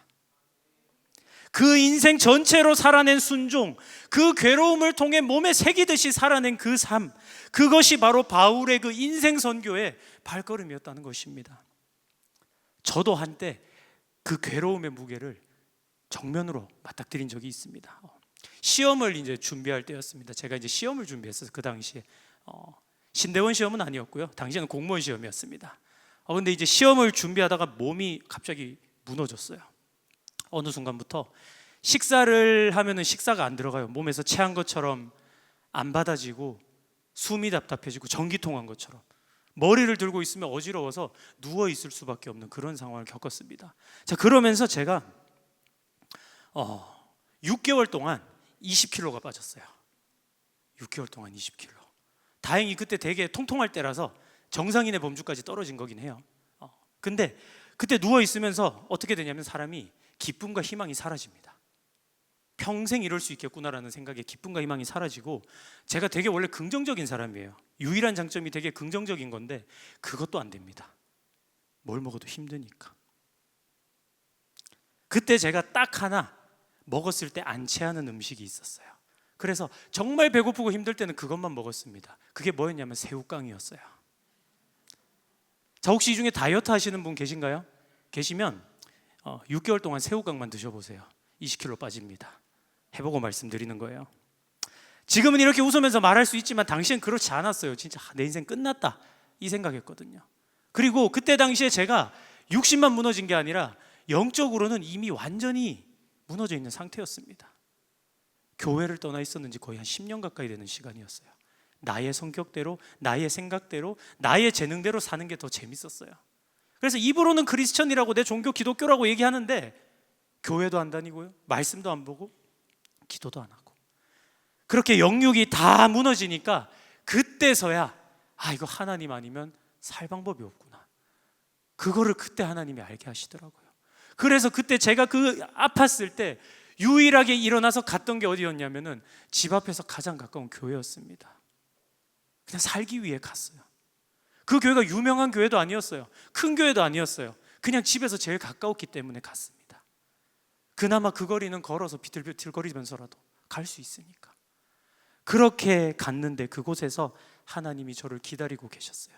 그 인생 전체로 살아낸 순종, 그 괴로움을 통해 몸에 새기듯이 살아낸 그 삶, 그것이 바로 바울의 그 인생 선교의 발걸음이었다는 것입니다. 저도 한때 그 괴로움의 무게를 정면으로 맞닥뜨린 적이 있습니다. 시험을 이제 준비할 때였습니다. 제가 이제 시험을 준비했어요. 그 당시에 신대원 시험은 아니었고요. 당시에는 공무원 시험이었습니다. 근데 이제 시험을 준비하다가 몸이 갑자기 무너졌어요. 어느 순간부터 식사를 하면은 식사가 안 들어가요. 몸에서 체한 것처럼 안 받아지고 숨이 답답해지고 전기 통한 것처럼 머리를 들고 있으면 어지러워서 누워 있을 수밖에 없는 그런 상황을 겪었습니다. 자, 그러면서 제가 6개월 동안 20kg가 빠졌어요. 6개월 동안 20kg. 다행히 그때 되게 통통할 때라서 정상인의 범주까지 떨어진 거긴 해요. 근데 그때 누워 있으면서 어떻게 되냐면 사람이 기쁨과 희망이 사라집니다. 평생 이럴 수 있겠구나라는 생각에 기쁨과 희망이 사라지고, 제가 되게 원래 긍정적인 사람이에요. 유일한 장점이 되게 긍정적인 건데 그것도 안 됩니다. 뭘 먹어도 힘드니까. 그때 제가 딱 하나 먹었을 때 안 체하는 음식이 있었어요. 그래서 정말 배고프고 힘들 때는 그것만 먹었습니다. 그게 뭐였냐면 새우깡이었어요. 자, 혹시 이 중에 다이어트 하시는 분 계신가요? 계시면 6개월 동안 새우깡만 드셔보세요. 20kg 빠집니다. 해보고 말씀드리는 거예요. 지금은 이렇게 웃으면서 말할 수 있지만 당시엔 그렇지 않았어요. 진짜 내 인생 끝났다 이 생각했거든요. 그리고 그때 당시에 제가 육신만 무너진 게 아니라 영적으로는 이미 완전히 무너져 있는 상태였습니다. 교회를 떠나 있었는지 거의 한 10년 가까이 되는 시간이었어요. 나의 성격대로, 나의 생각대로, 나의 재능대로 사는 게 더 재밌었어요. 그래서 입으로는 크리스천이라고, 내 종교 기독교라고 얘기하는데 교회도 안 다니고요, 말씀도 안 보고 기도도 안 하고, 그렇게 영육이 다 무너지니까 그때서야 이거 하나님 아니면 살 방법이 없구나, 그거를 그때 하나님이 알게 하시더라고요. 그래서 그때 제가 그 아팠을 때 유일하게 일어나서 갔던 게 어디였냐면은 집 앞에서 가장 가까운 교회였습니다. 그냥 살기 위해 갔어요. 그 교회가 유명한 교회도 아니었어요. 큰 교회도 아니었어요. 그냥 집에서 제일 가까웠기 때문에 갔습니다. 그나마 그 거리는 걸어서 비틀비틀거리면서라도 갈 수 있으니까. 그렇게 갔는데 그곳에서 하나님이 저를 기다리고 계셨어요.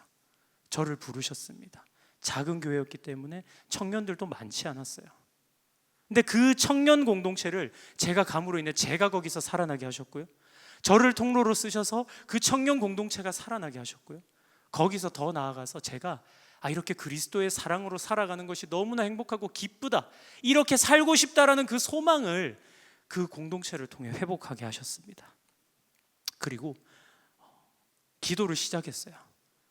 저를 부르셨습니다. 작은 교회였기 때문에 청년들도 많지 않았어요. 근데 그 청년 공동체를 제가 감으로 인해 제가 거기서 살아나게 하셨고요, 저를 통로로 쓰셔서 그 청년 공동체가 살아나게 하셨고요, 거기서 더 나아가서 제가 이렇게 그리스도의 사랑으로 살아가는 것이 너무나 행복하고 기쁘다, 이렇게 살고 싶다라는 그 소망을 그 공동체를 통해 회복하게 하셨습니다. 그리고 기도를 시작했어요.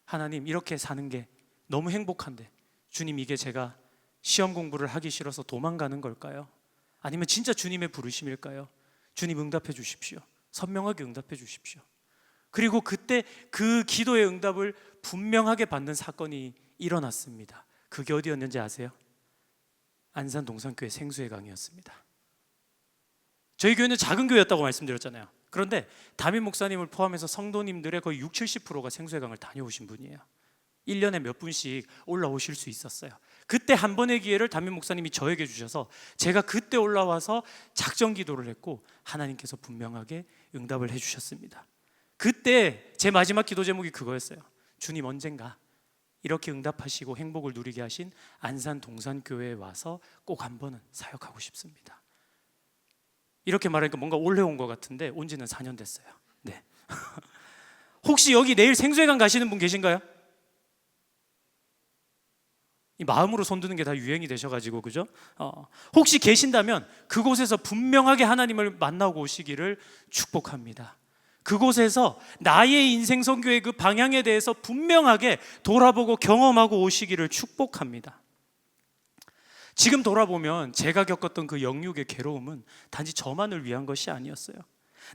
하나님, 이렇게 사는 게 너무 행복한데 주님, 이게 제가 시험 공부를 하기 싫어서 도망가는 걸까요? 아니면 진짜 주님의 부르심일까요? 주님, 응답해 주십시오. 선명하게 응답해 주십시오. 그리고 그때 그 기도의 응답을 분명하게 받는 사건이 일어났습니다. 그게 어디였는지 아세요? 안산 동산교회 생수의 강이었습니다. 저희 교회는 작은 교회였다고 말씀드렸잖아요. 그런데 담임 목사님을 포함해서 성도님들의 거의 60-70%가 생수의 강을 다녀오신 분이에요. 1년에 몇 분씩 올라오실 수 있었어요. 그때 한 번의 기회를 담임 목사님이 저에게 주셔서 제가 그때 올라와서 작정 기도를 했고 하나님께서 분명하게 응답을 해주셨습니다. 그때 제 마지막 기도 제목이 그거였어요. 주님, 언젠가 이렇게 응답하시고 행복을 누리게 하신 안산 동산교회에 와서 꼭 한 번은 사역하고 싶습니다. 이렇게 말하니까 뭔가 올해 온 것 같은데 온 지는 4년 됐어요. 네. 혹시 여기 내일 생수회관 가시는 분 계신가요? 이 마음으로 손드는 게 다 유행이 되셔가지고, 그죠? 혹시 계신다면 그곳에서 분명하게 하나님을 만나고 오시기를 축복합니다. 그곳에서 나의 인생 선교의 그 방향에 대해서 분명하게 돌아보고 경험하고 오시기를 축복합니다. 지금 돌아보면 제가 겪었던 그 영육의 괴로움은 단지 저만을 위한 것이 아니었어요.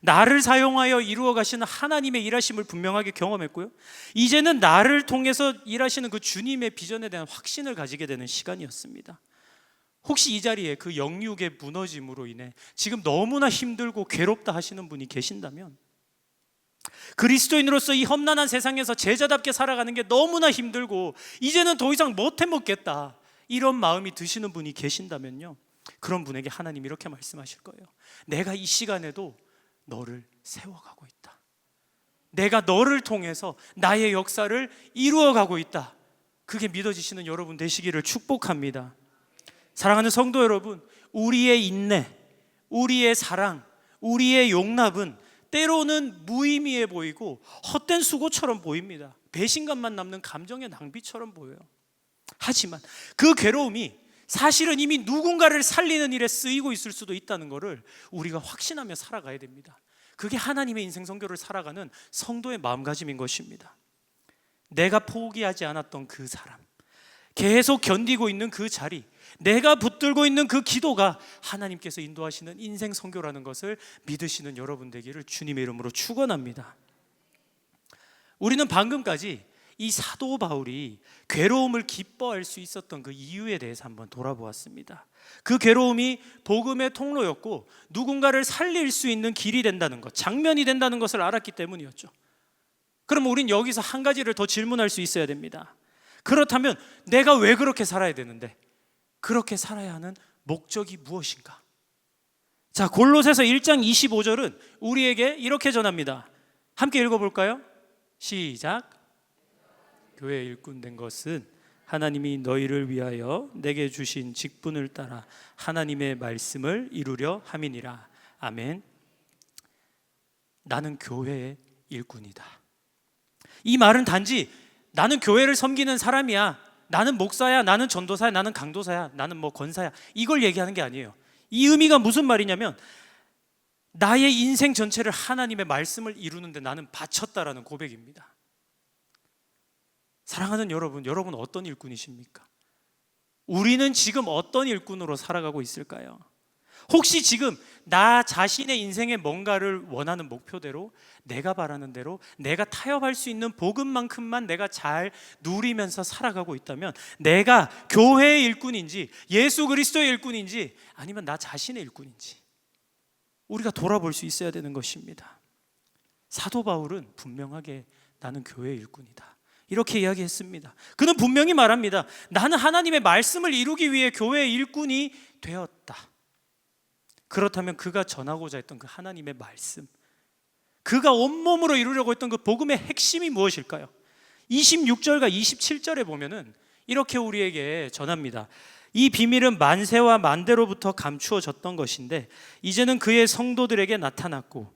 나를 사용하여 이루어 가시는 하나님의 일하심을 분명하게 경험했고요, 이제는 나를 통해서 일하시는 그 주님의 비전에 대한 확신을 가지게 되는 시간이었습니다. 혹시 이 자리에 그 영육의 무너짐으로 인해 지금 너무나 힘들고 괴롭다 하시는 분이 계신다면, 그리스도인으로서 이 험난한 세상에서 제자답게 살아가는 게 너무나 힘들고 이제는 더 이상 못 해먹겠다, 이런 마음이 드시는 분이 계신다면요, 그런 분에게 하나님이 이렇게 말씀하실 거예요. 내가 이 시간에도 너를 세워가고 있다. 내가 너를 통해서 나의 역사를 이루어가고 있다. 그게 믿어지시는 여러분 되시기를 축복합니다. 사랑하는 성도 여러분, 우리의 인내, 우리의 사랑, 우리의 용납은 때로는 무의미해 보이고 헛된 수고처럼 보입니다. 배신감만 남는 감정의 낭비처럼 보여요. 하지만 그 괴로움이 사실은 이미 누군가를 살리는 일에 쓰이고 있을 수도 있다는 것을 우리가 확신하며 살아가야 됩니다. 그게 하나님의 인생 선교를 살아가는 성도의 마음가짐인 것입니다. 내가 포기하지 않았던 그 사람, 계속 견디고 있는 그 자리, 내가 붙들고 있는 그 기도가 하나님께서 인도하시는 인생 선교라는 것을 믿으시는 여러분 되기를 주님의 이름으로 축원합니다. 우리는 방금까지 이 사도 바울이 괴로움을 기뻐할 수 있었던 그 이유에 대해서 한번 돌아보았습니다. 그 괴로움이 복음의 통로였고 누군가를 살릴 수 있는 길이 된다는 것, 장면이 된다는 것을 알았기 때문이었죠. 그럼 우린 여기서 한 가지를 더 질문할 수 있어야 됩니다. 그렇다면 내가 왜 그렇게 살아야 되는데, 그렇게 살아야 하는 목적이 무엇인가? 자, 골로새서 1장 25절은 우리에게 이렇게 전합니다. 함께 읽어볼까요? 시작. 교회의 일꾼 된 것은 하나님이 너희를 위하여 내게 주신 직분을 따라 하나님의 말씀을 이루려 함이니라. 아멘. 나는 교회의 일꾼이다. 이 말은 단지 나는 교회를 섬기는 사람이야, 나는 목사야, 나는 전도사야, 나는 강도사야, 나는 뭐 권사야, 이걸 얘기하는 게 아니에요. 이 의미가 무슨 말이냐면 나의 인생 전체를 하나님의 말씀을 이루는데 나는 바쳤다라는 고백입니다. 사랑하는 여러분, 여러분 어떤 일꾼이십니까? 우리는 지금 어떤 일꾼으로 살아가고 있을까요? 혹시 지금 나 자신의 인생에 뭔가를 원하는 목표대로, 내가 바라는 대로, 내가 타협할 수 있는 복음만큼만 내가 잘 누리면서 살아가고 있다면 내가 교회의 일꾼인지 예수 그리스도의 일꾼인지 아니면 나 자신의 일꾼인지 우리가 돌아볼 수 있어야 되는 것입니다. 사도 바울은 분명하게 나는 교회의 일꾼이다, 이렇게 이야기했습니다. 그는 분명히 말합니다. 나는 하나님의 말씀을 이루기 위해 교회의 일꾼이 되었다. 그렇다면 그가 전하고자 했던 그 하나님의 말씀, 그가 온몸으로 이루려고 했던 그 복음의 핵심이 무엇일까요? 26절과 27절에 보면은 이렇게 우리에게 전합니다. 이 비밀은 만세와 만대로부터 감추어졌던 것인데 이제는 그의 성도들에게 나타났고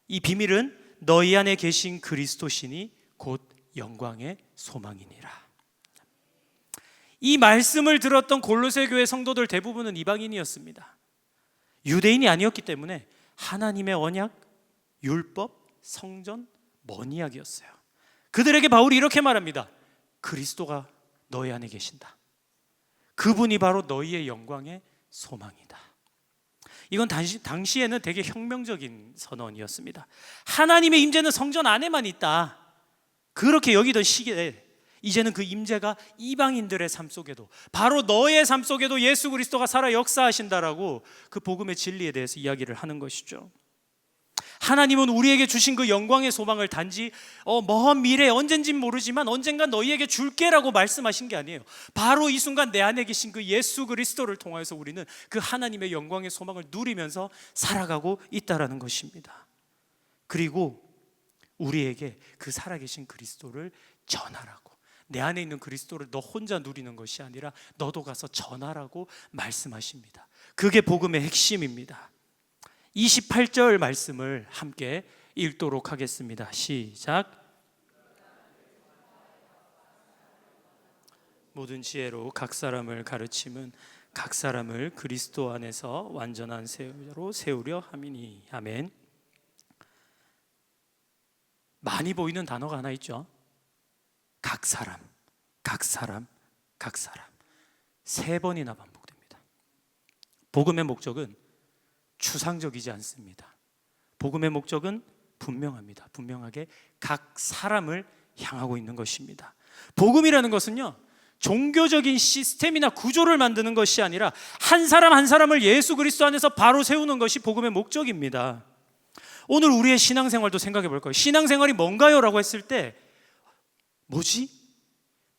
이 비밀은 너희 안에 계신 그리스도시니 곧 영광의 소망이니라. 이 말씀을 들었던 골로새 교회 성도들 대부분은 이방인이었습니다. 유대인이 아니었기 때문에 하나님의 언약, 율법, 성전, 먼 이야기였어요. 그들에게 바울이 이렇게 말합니다. 그리스도가 너희 안에 계신다. 그분이 바로 너희의 영광의 소망이다. 이건 당시에는 되게 혁명적인 선언이었습니다. 하나님의 임재는 성전 안에만 있다, 그렇게 여기던 시기에 이제는 그 임재가 이방인들의 삶 속에도, 바로 너의 삶 속에도 예수 그리스도가 살아 역사하신다라고 그 복음의 진리에 대해서 이야기를 하는 것이죠. 하나님은 우리에게 주신 그 영광의 소망을 단지 먼 미래 언젠진 모르지만 언젠간 너희에게 줄게라고 말씀하신 게 아니에요. 바로 이 순간 내 안에 계신 그 예수 그리스도를 통하여서 우리는 그 하나님의 영광의 소망을 누리면서 살아가고 있다라는 것입니다. 그리고 우리에게 그 살아계신 그리스도를 전하라고, 내 안에 있는 그리스도를 너 혼자 누리는 것이 아니라 너도 가서 전하라고 말씀하십니다. 그게 복음의 핵심입니다. 28절 말씀을 함께 읽도록 하겠습니다. 시작. 모든 지혜로 각 사람을 가르침은 각 사람을 그리스도 안에서 완전한 세우로 세우려 함이니. 아멘. 많이 보이는 단어가 하나 있죠. 각 사람, 각 사람, 각 사람. 3번이나 반복됩니다. 복음의 목적은 추상적이지 않습니다. 복음의 목적은 분명합니다. 분명하게 각 사람을 향하고 있는 것입니다. 복음이라는 것은요, 종교적인 시스템이나 구조를 만드는 것이 아니라 한 사람 한 사람을 예수 그리스도 안에서 바로 세우는 것이 복음의 목적입니다. 오늘 우리의 신앙생활도 생각해 볼 거예요. 신앙생활이 뭔가요? 라고 했을 때 뭐지?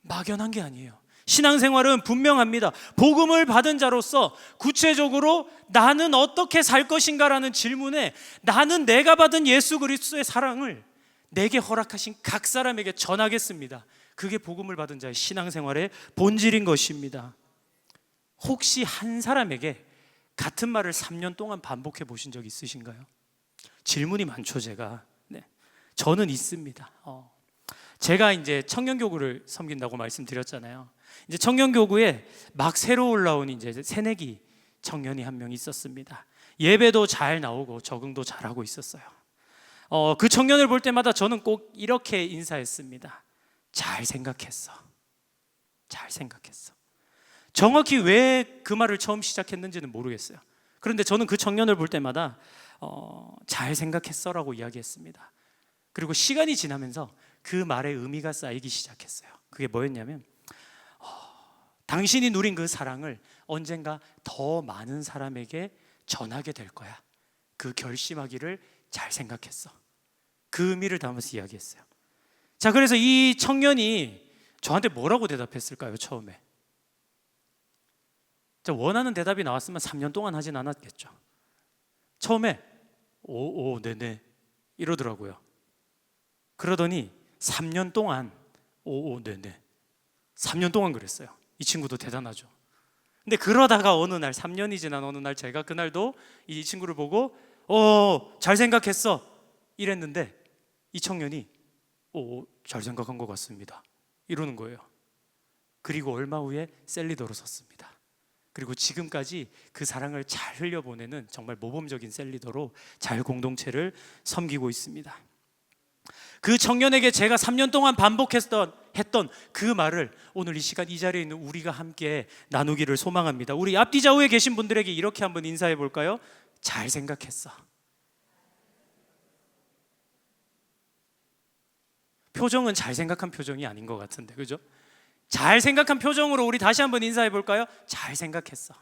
막연한 게 아니에요. 신앙생활은 분명합니다. 복음을 받은 자로서 구체적으로 나는 어떻게 살 것인가라는 질문에 나는 내가 받은 예수 그리스도의 사랑을 내게 허락하신 각 사람에게 전하겠습니다. 그게 복음을 받은 자의 신앙생활의 본질인 것입니다. 혹시 한 사람에게 같은 말을 3년 동안 반복해 보신 적 있으신가요? 질문이 많죠, 제가. 네. 저는 있습니다. 제가 이제 청년교구를 섬긴다고 말씀드렸잖아요. 이제 청년교구에 막 새로 올라온 이제 새내기 청년이 한 명 있었습니다. 예배도 잘 나오고 적응도 잘하고 있었어요. 그 청년을 볼 때마다 저는 꼭 이렇게 인사했습니다. 잘 생각했어. 잘 생각했어. 정확히 왜 그 말을 처음 시작했는지는 모르겠어요. 그런데 저는 그 청년을 볼 때마다 잘 생각했어라고 이야기했습니다. 그리고 시간이 지나면서 그 말의 의미가 쌓이기 시작했어요. 그게 뭐였냐면 당신이 누린 그 사랑을 언젠가 더 많은 사람에게 전하게 될 거야. 그 결심하기를 잘 생각했어. 그 의미를 담아서 이야기했어요. 자, 그래서 이 청년이 저한테 뭐라고 대답했을까요? 처음에 원하는 대답이 나왔으면 3년 동안 하진 않았겠죠. 처음에 오 네네 이러더라고요. 그러더니 3년 동안 오 네네 3년 동안 그랬어요. 이 친구도 대단하죠. 근데 그러다가 어느 날 3년이 지난 어느 날 제가 그날도 이 친구를 보고 잘 생각했어 이랬는데 이 청년이 잘 생각한 것 같습니다 이러는 거예요. 그리고 얼마 후에 셀리더로 섰습니다. 그리고 지금까지 그 사랑을 잘 흘려보내는 정말 모범적인 셀리더로 잘 공동체를 섬기고 있습니다. 그 청년에게 제가 3년 동안 반복했던 그 말을 오늘 이 시간 이 자리에 있는 우리가 함께 나누기를 소망합니다. 우리 앞뒤 좌우에 계신 분들에게 이렇게 한번 인사해 볼까요? 잘 생각했어. 표정은 잘 생각한 표정이 아닌 것 같은데, 그죠? 잘 생각한 표정으로 우리 다시 한번 인사해 볼까요? 잘 생각했어.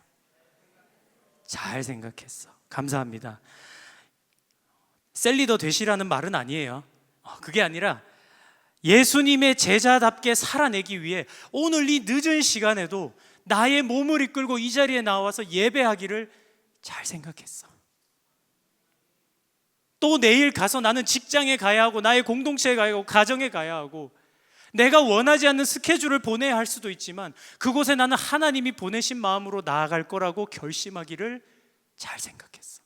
잘 생각했어. 감사합니다. 셀리더 되시라는 말은 아니에요. 그게 아니라 예수님의 제자답게 살아내기 위해 오늘 이 늦은 시간에도 나의 몸을 이끌고 이 자리에 나와서 예배하기를 잘 생각했어. 또 내일 가서 나는 직장에 가야 하고 나의 공동체에 가야 하고 가정에 가야 하고 내가 원하지 않는 스케줄을 보내야 할 수도 있지만 그곳에 나는 하나님이 보내신 마음으로 나아갈 거라고 결심하기를 잘 생각했어.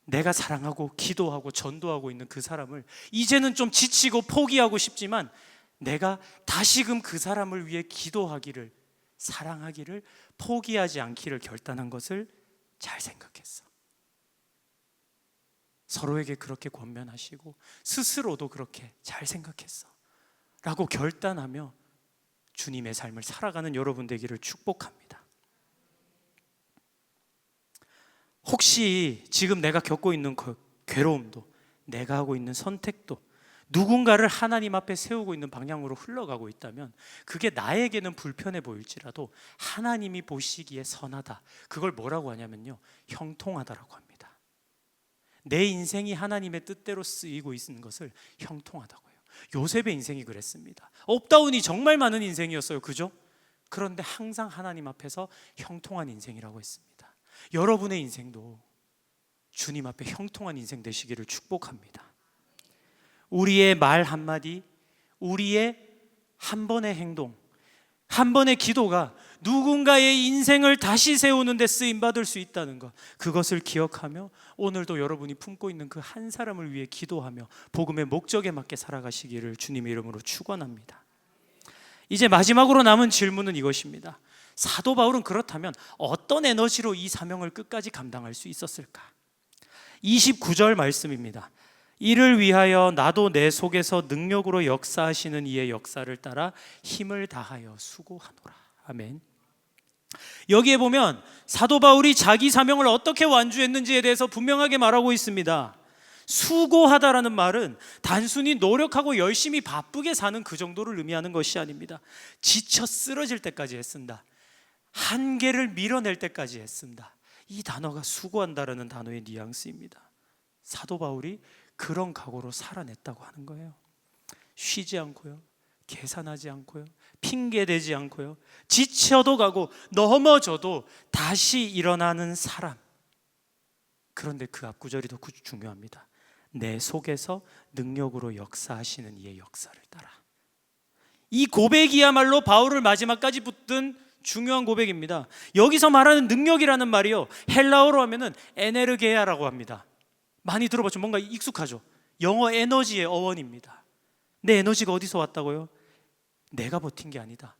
내가 사랑하고 기도하고 전도하고 있는 그 사람을 이제는 좀 지치고 포기하고 싶지만 내가 다시금 그 사람을 위해 기도하기를 사랑하기를 포기하지 않기를 결단한 것을 잘 생각했어. 서로에게 그렇게 권면하시고 스스로도 그렇게 잘 생각했어 라고 결단하며 주님의 삶을 살아가는 여러분 되기를 축복합니다. 혹시 지금 내가 겪고 있는 그 괴로움도 내가 하고 있는 선택도 누군가를 하나님 앞에 세우고 있는 방향으로 흘러가고 있다면 그게 나에게는 불편해 보일지라도 하나님이 보시기에 선하다. 그걸 뭐라고 하냐면요, 형통하다라고 합니다. 내 인생이 하나님의 뜻대로 쓰이고 있는 것을 형통하다고 해요. 요셉의 인생이 그랬습니다. 업다운이 정말 많은 인생이었어요, 그죠? 그런데 항상 하나님 앞에서 형통한 인생이라고 했습니다. 여러분의 인생도 주님 앞에 형통한 인생 되시기를 축복합니다. 우리의 말 한마디, 우리의 한 번의 행동, 한 번의 기도가 누군가의 인생을 다시 세우는 데 쓰임받을 수 있다는 것, 그것을 기억하며 오늘도 여러분이 품고 있는 그 한 사람을 위해 기도하며 복음의 목적에 맞게 살아가시기를 주님의 이름으로 축원합니다. 이제 마지막으로 남은 질문은 이것입니다. 사도 바울은 그렇다면 어떤 에너지로 이 사명을 끝까지 감당할 수 있었을까? 29절 말씀입니다. 이를 위하여 나도 내 속에서 능력으로 역사하시는 이의 역사를 따라 힘을 다하여 수고하노라. 아멘. 여기에 보면 사도 바울이 자기 사명을 어떻게 완주했는지에 대해서 분명하게 말하고 있습니다. 수고하다라는 말은 단순히 노력하고 열심히 바쁘게 사는 그 정도를 의미하는 것이 아닙니다. 지쳐 쓰러질 때까지 애쓴다. 한계를 밀어낼 때까지 애쓴다. 이 단어가 수고한다라는 단어의 뉘앙스입니다. 사도 바울이 그런 각오로 살아냈다고 하는 거예요. 쉬지 않고요, 계산하지 않고요, 핑계대지 않고요, 지쳐도 가고 넘어져도 다시 일어나는 사람. 그런데 그 앞구절이 더 중요합니다. 내 속에서 능력으로 역사하시는 이의 역사를 따라. 이 고백이야말로 바울을 마지막까지 붙든 중요한 고백입니다. 여기서 말하는 능력이라는 말이요, 헬라어로 하면은 에네르게아라고 합니다. 많이 들어봤죠? 뭔가 익숙하죠? 영어 에너지의 어원입니다. 내 에너지가 어디서 왔다고요? 내가 버틴 게 아니다.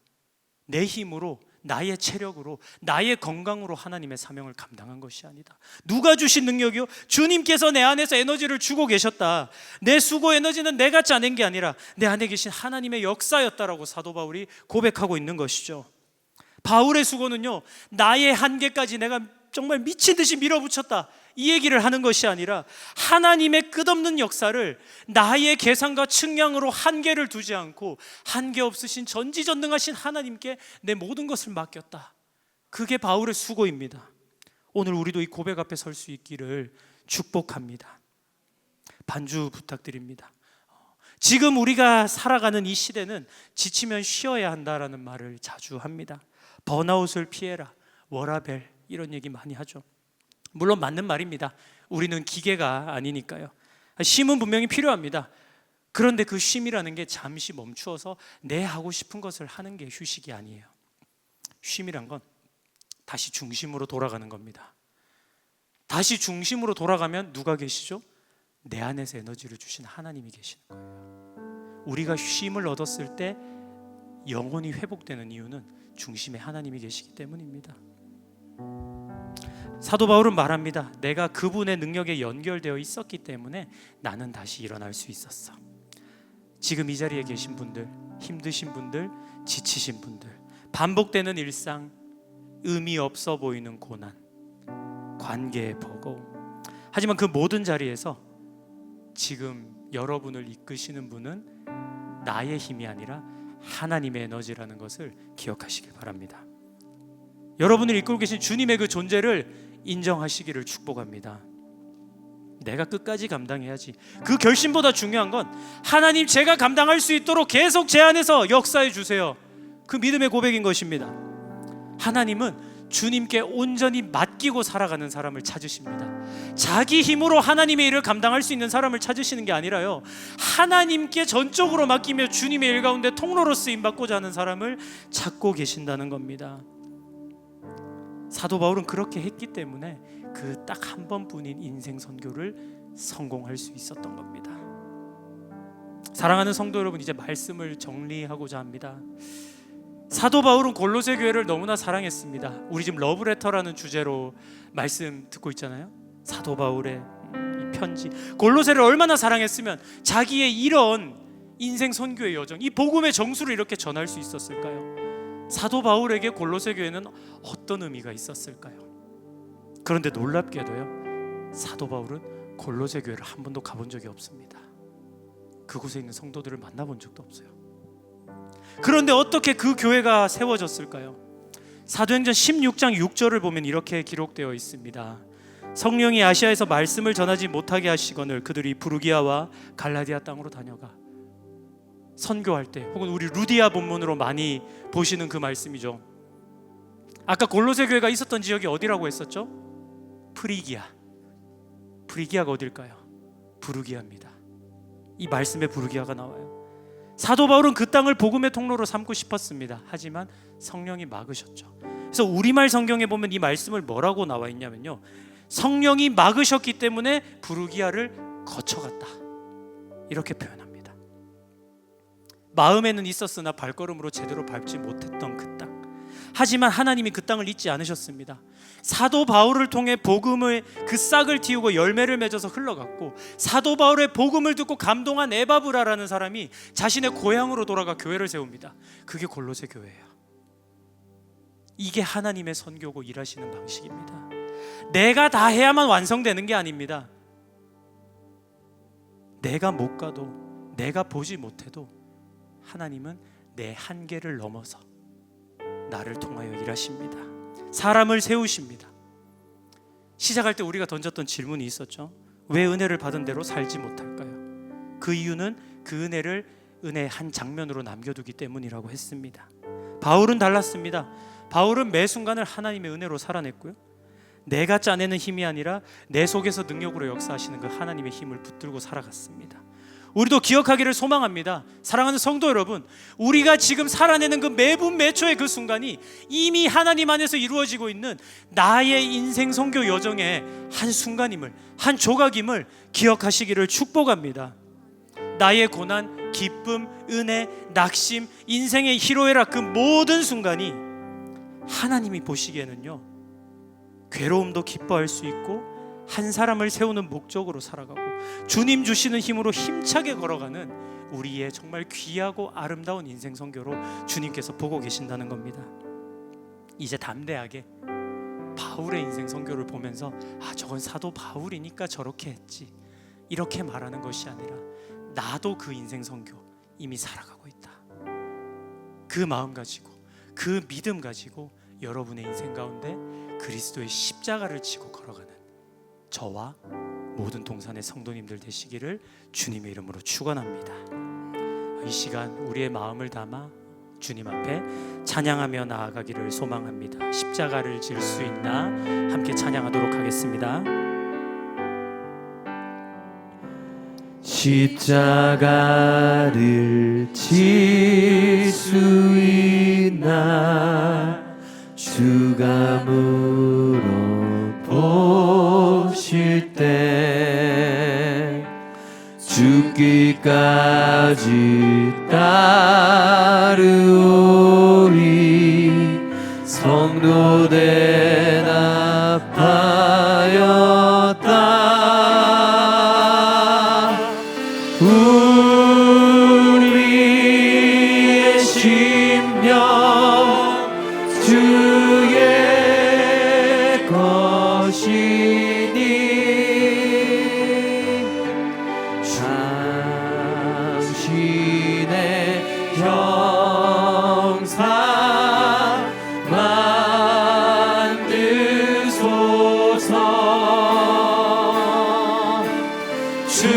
내 힘으로, 나의 체력으로, 나의 건강으로 하나님의 사명을 감당한 것이 아니다. 누가 주신 능력이요? 주님께서 내 안에서 에너지를 주고 계셨다. 내 수고 에너지는 내가 짜낸 게 아니라 내 안에 계신 하나님의 역사였다라고 사도 바울이 고백하고 있는 것이죠. 바울의 수고는요, 나의 한계까지 내가 정말 미친 듯이 밀어붙였다, 이 얘기를 하는 것이 아니라 하나님의 끝없는 역사를 나의 계산과 측량으로 한계를 두지 않고 한계 없으신 전지전능하신 하나님께 내 모든 것을 맡겼다. 그게 바울의 수고입니다. 오늘 우리도 이 고백 앞에 설 수 있기를 축복합니다. 반주 부탁드립니다. 지금 우리가 살아가는 이 시대는 지치면 쉬어야 한다라는 말을 자주 합니다. 번아웃을 피해라, 워라벨, 이런 얘기 많이 하죠. 물론 맞는 말입니다. 우리는 기계가 아니니까요. 쉼은 분명히 필요합니다. 그런데 그 쉼이라는 게 잠시 멈추어서 내 하고 싶은 것을 하는 게 휴식이 아니에요. 쉼이란 건 다시 중심으로 돌아가는 겁니다. 다시 중심으로 돌아가면 누가 계시죠? 내 안에서 에너지를 주신 하나님이 계시는 거예요. 우리가 쉼을 얻었을 때 영혼이 회복되는 이유는 중심에 하나님이 계시기 때문입니다. 사도 바울은 말합니다. 내가 그분의 능력에 연결되어 있었기 때문에 나는 다시 일어날 수 있었어. 지금 이 자리에 계신 분들, 힘드신 분들, 지치신 분들, 반복되는 일상, 의미 없어 보이는 고난, 관계의 버거움, 하지만 그 모든 자리에서 지금 여러분을 이끄시는 분은 나의 힘이 아니라 하나님의 에너지라는 것을 기억하시길 바랍니다. 여러분을 이끌고 계신 주님의 그 존재를 인정하시기를 축복합니다. 내가 끝까지 감당해야지. 그 결심보다 중요한 건 하나님, 제가 감당할 수 있도록 계속 제 안에서 역사해 주세요. 그 믿음의 고백인 것입니다. 하나님은 주님께 온전히 맡기고 살아가는 사람을 찾으십니다. 자기 힘으로 하나님의 일을 감당할 수 있는 사람을 찾으시는 게 아니라요, 하나님께 전적으로 맡기며 주님의 일 가운데 통로로 쓰임받고자 하는 사람을 찾고 계신다는 겁니다. 사도 바울은 그렇게 했기 때문에 그 딱 한 번뿐인 인생 선교를 성공할 수 있었던 겁니다. 사랑하는 성도 여러분, 이제 말씀을 정리하고자 합니다. 사도 바울은 골로새 교회를 너무나 사랑했습니다. 우리 지금 러브레터라는 주제로 말씀 듣고 있잖아요. 사도 바울의 이 편지, 골로새를 얼마나 사랑했으면 자기의 이런 인생 선교의 여정, 이 복음의 정수를 이렇게 전할 수 있었을까요? 사도 바울에게 골로새 교회는 어떤 의미가 있었을까요? 그런데 놀랍게도요, 사도 바울은 골로새 교회를 한 번도 가본 적이 없습니다. 그곳에 있는 성도들을 만나본 적도 없어요. 그런데 어떻게 그 교회가 세워졌을까요? 사도행전 16장 6절을 보면 이렇게 기록되어 있습니다. 성령이 아시아에서 말씀을 전하지 못하게 하시거늘 그들이 부르기아와 갈라디아 땅으로 다녀가. 선교할 때, 혹은 우리 루디아 본문으로 많이 보시는 그 말씀이죠. 아까 골로새 교회가 있었던 지역이 어디라고 했었죠? 프리기아. 프리기아가 어딜까요? 부르기아입니다. 이 말씀에 부르기아가 나와요. 사도 바울은 그 땅을 복음의 통로로 삼고 싶었습니다. 하지만 성령이 막으셨죠. 그래서 우리말 성경에 보면 이 말씀을 뭐라고 나와 있냐면요, 성령이 막으셨기 때문에 부르기아를 거쳐갔다, 이렇게 표현합니다. 마음에는 있었으나 발걸음으로 제대로 밟지 못했던 그 땅. 하지만 하나님이 그 땅을 잊지 않으셨습니다. 사도 바울을 통해 복음의 그 싹을 틔우고 열매를 맺어서 흘러갔고, 사도 바울의 복음을 듣고 감동한 에바브라라는 사람이 자신의 고향으로 돌아가 교회를 세웁니다. 그게 골로새 교회예요. 이게 하나님의 선교고 일하시는 방식입니다. 내가 다 해야만 완성되는 게 아닙니다. 내가 못 가도, 내가 보지 못해도 하나님은 내 한계를 넘어서 나를 통하여 일하십니다. 사람을 세우십니다. 시작할 때 우리가 던졌던 질문이 있었죠. 왜 은혜를 받은 대로 살지 못할까요? 그 이유는 그 은혜를 은혜의 한 장면으로 남겨두기 때문이라고 했습니다. 바울은 달랐습니다. 바울은 매 순간을 하나님의 은혜로 살아냈고요, 내가 짜내는 힘이 아니라 내 속에서 능력으로 역사하시는 그 하나님의 힘을 붙들고 살아갔습니다. 우리도 기억하기를 소망합니다. 사랑하는 성도 여러분, 우리가 지금 살아내는 그 매분 매초의 그 순간이 이미 하나님 안에서 이루어지고 있는 나의 인생 선교 여정의 한 순간임을, 한 조각임을 기억하시기를 축복합니다. 나의 고난, 기쁨, 은혜, 낙심, 인생의 희로애락, 그 모든 순간이 하나님이 보시기에는요, 괴로움도 기뻐할 수 있고 한 사람을 세우는 목적으로 살아가고 주님 주시는 힘으로 힘차게 걸어가는 우리의 정말 귀하고 아름다운 인생 선교로 주님께서 보고 계신다는 겁니다. 이제 담대하게 바울의 인생 선교를 보면서 저건 사도 바울이니까 저렇게 했지, 이렇게 말하는 것이 아니라 나도 그 인생 선교 이미 살아가고 있다, 그 마음 가지고, 그 믿음 가지고 여러분의 인생 가운데 그리스도의 십자가를 지고 걸어가는 저와 모든 동산의 성도님들 되시기를 주님의 이름으로 축원합니다. 이 시간 우리의 마음을 담아 주님 앞에 찬양하며 나아가기를 소망합니다. 십자가를 질 수 있나 함께 찬양하도록 하겠습니다. 십자가를 질 수 있나 주가 물어보실 때 죽기까지 따르오리 성도 대답하였다. 우리의 심령 주의 것이니 당신의 형상 만드소서. 주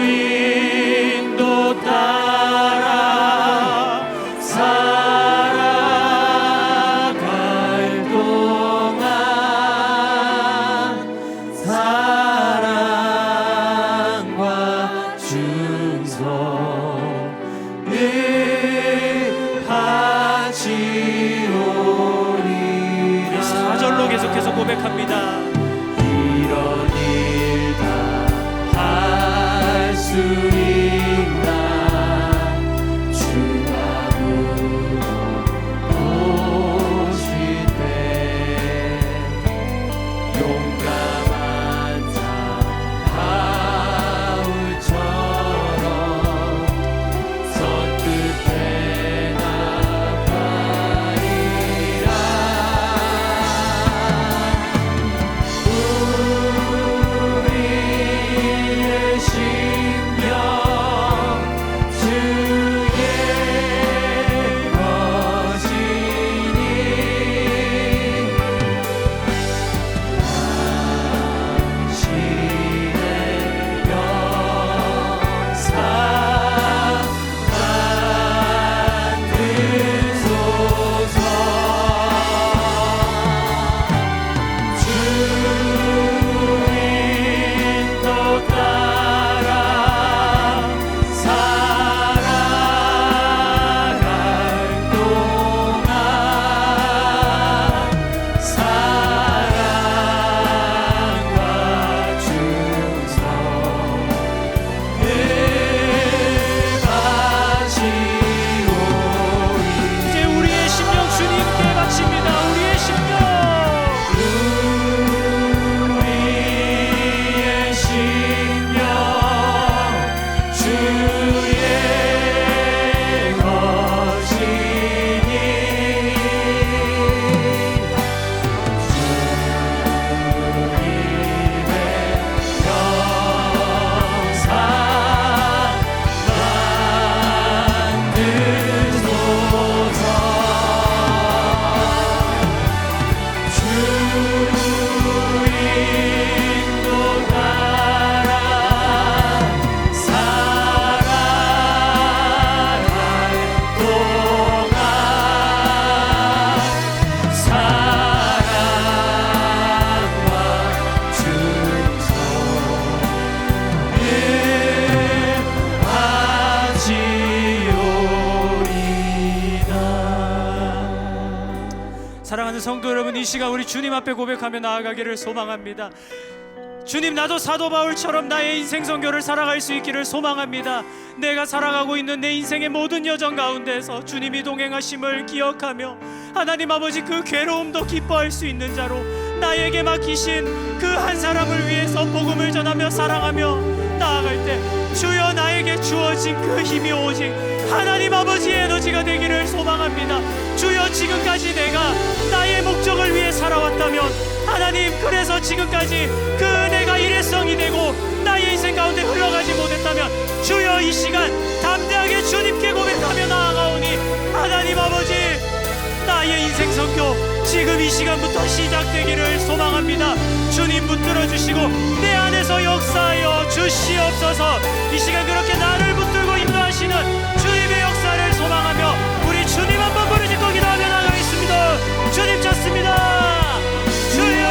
인도 따라 살아갈 동안 사랑과 충성을 바치오리라. 4절로 계속해서 고백합니다. 이런 일 다 할 수 있나 주가 물어보실 때 용감한 자 바울처럼 선뜻해 나가리라. 사랑하는 성도 여러분, 이 시간 우리 주님 앞에 고백하며 나아가기를 소망합니다. 주님, 나도 사도 바울처럼 나의 인생 선교를 살아갈 수 있기를 소망합니다. 내가 살아가고 있는 내 인생의 모든 여정 가운데서 주님이 동행하심을 기억하며 하나님 아버지 그 괴로움도 기뻐할 수 있는 자로 나에게 맡기신 그 한 사람을 위해서 복음을 전하며 사랑하며 나아갈 때 주여 나에게 주어진 그 힘이 오직 하나님 아버지의 에너지가 되기를 소망합니다. 주여, 지금까지 내가 나의 목적을 위해 살아왔다면 하나님, 그래서 지금까지 그 은혜가 일회성이 되고 나의 인생 가운데 흘러가지 못했다면 주여, 이 시간 담대하게 주님께 고백하며 나아가오니 하나님 아버지, 나의 인생 선교 지금 이 시간부터 시작되기를 소망합니다. 주님 붙들어 주시고 내 안에서 역사하여 주시옵소서. 이 시간 그렇게 나를 붙들고 인도하시는 주님의 역사를 소망하며 우리 주님 한번 부르짖고 기도하며 나가겠습니다. 주님 찾습니다. 주여,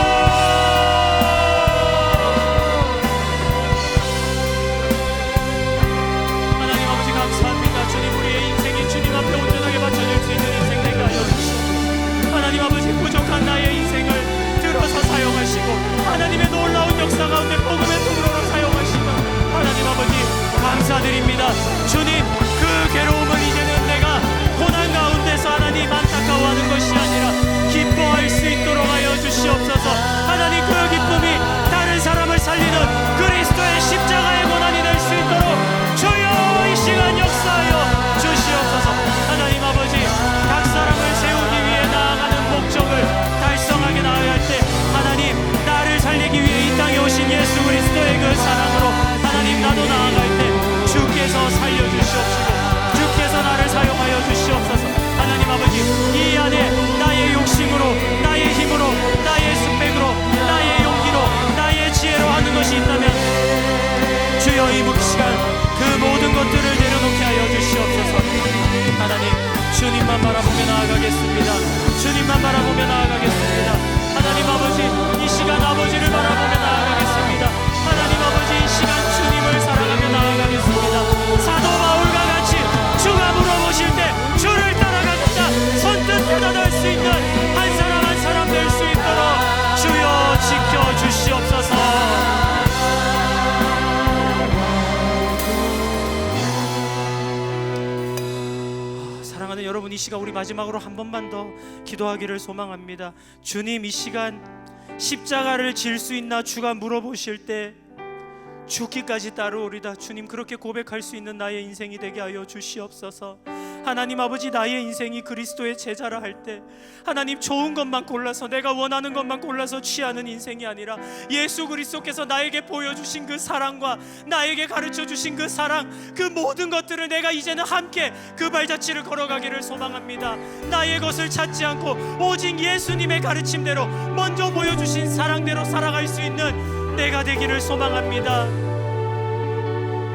하나님 아버지 감사합니다. 주님, 우리의 인생이 주님 앞에 온전하게 바쳐질 수 있는 인생 되게 하여 주시옵소서. 하나님 아버지, 부족한 나의 인생을 들어서 사용하시고 하나님의 놀라운 역사 가운데 복음의 통로로 사용하시고 하나님 아버지 감사드립니다. 주님, 그 괴로움을 이제는 내가 고난 가운데서 하나님 안타까워하는 것이 아니라 기뻐할 수 있도록 하여 주시옵소서. 하나님, 그 기쁨이 다른 사람을 살리는 그리스도의 십자가의 고난이 될 수 있도록 주여, 이 시간 역사하여 주시옵소서. 하나님 아버지, 각 사람을 세우기 위해 나아가는 목적을 달성하게 나아야 할 때 하나님, 나를 살리기 위해 이 땅에 오신 예수 그리스도의 그 사랑으로 하나님, 나도 나아갈 때 주께서 살려주시옵시고 주께서 나를 사용하여 주시옵소서. 하나님 아버지, 이 안에 나의 욕심으로, 나의 힘으로, 나의 스펙으로, 나의 용기로, 나의 지혜로 하는 것이 있다면 주여, 이 시간 그 모든 것들을 내려놓게 하여 주시옵소서. 하나님, 주님만 바라보며 나아가겠습니다. 주님만 바라보며 나아가겠습니다. 하나님 아버지, 이 시간 아버지를 바라보며 나아가겠습니다. 하나님 아버지, 이 시간 주님을 사랑하며 나아가겠습니다. 사도 바울과 같이 주가 물어보실 때 주를 따라가겠다 선뜻 대답할 수 있는 한 사람 한 사람 될 수 있도록 주여 지켜주시옵소서. 사랑하는 여러분, 이 시간 우리 마지막으로 한 번만 더 기도하기를 소망합니다. 주님, 이 시간 십자가를 질 수 있나 주가 물어보실 때 죽기까지 따르오리다. 주님, 그렇게 고백할 수 있는 나의 인생이 되게 하여 주시옵소서. 하나님 아버지, 나의 인생이 그리스도의 제자라 할 때 하나님, 좋은 것만 골라서 내가 원하는 것만 골라서 취하는 인생이 아니라 예수 그리스도께서 나에게 보여주신 그 사랑과 나에게 가르쳐주신 그 사랑, 그 모든 것들을 내가 이제는 함께 그 발자취를 걸어가기를 소망합니다. 나의 것을 찾지 않고 오직 예수님의 가르침대로 먼저 보여주신 사랑대로 살아갈 수 있는 내가 되기를 소망합니다.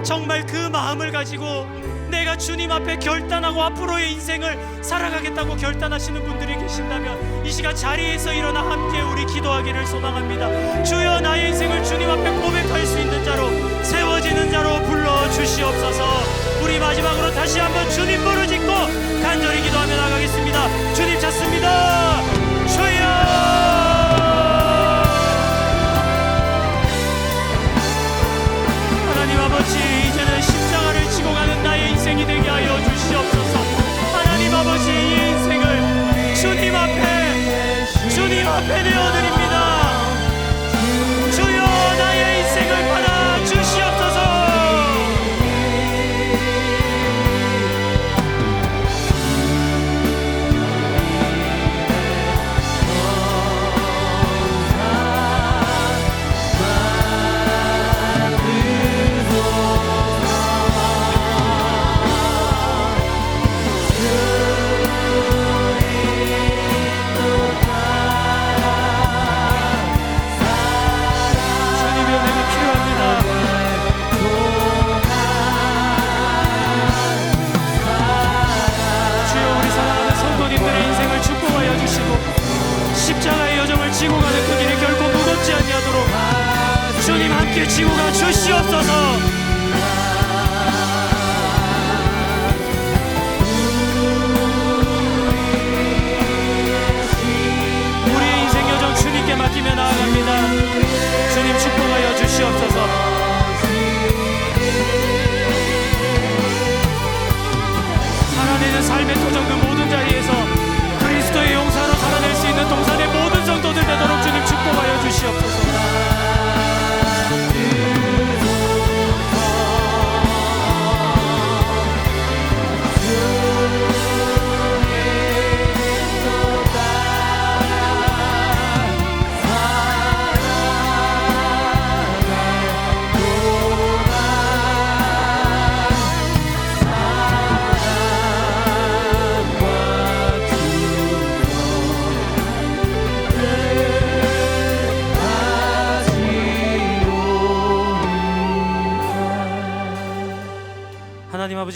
정말 그 마음을 가지고 내가 주님 앞에 결단하고 앞으로의 인생을 살아가겠다고 결단하시는 분들이 계신다면 이 시간 자리에서 일어나 함께 우리 기도하기를 소망합니다. 주여, 나의 인생을 주님 앞에 고백할 수 있는 자로, 세워지는 자로 불러주시옵소서. 우리 마지막으로 다시 한번 주님 부르짖고 간절히 기도하며 나가겠습니다. 주님 찾습니다. 주여, 아버지, 이제는 십자가를 지고 가는 나의 인생이 되게 하여 주시옵소서. 하나님 아버지, 이 인생을 주님 앞에 내어드립니다. 주여, 나의 인생을 받아 주시옵소서. 십자가의 여정을 지고 가는 그 길이 결코 무겁지 아니하도록 주님 함께 지고 가 주시옵소서.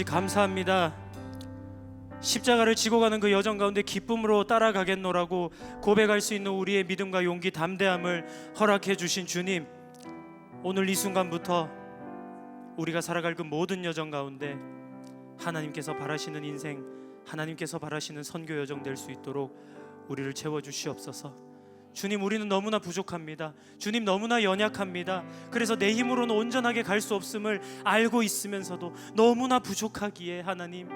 감사합니다. 십자가를 지고 가는 그 여정 가운데 기쁨으로 따라가겠노라고 고백할 수 있는 우리의 믿음과 용기, 담대함을 허락해 주신 주님, 오늘 이 순간부터 우리가 살아갈 그 모든 여정 가운데 하나님께서 바라시는 인생, 하나님께서 바라시는 선교 여정 될 수 있도록 우리를 채워주시옵소서. 주님, 우리는 너무나 부족합니다. 주님, 너무나 연약합니다. 그래서 내 힘으로는 온전하게 갈 수 없음을 알고 있으면서도 너무나 부족하기에 하나님,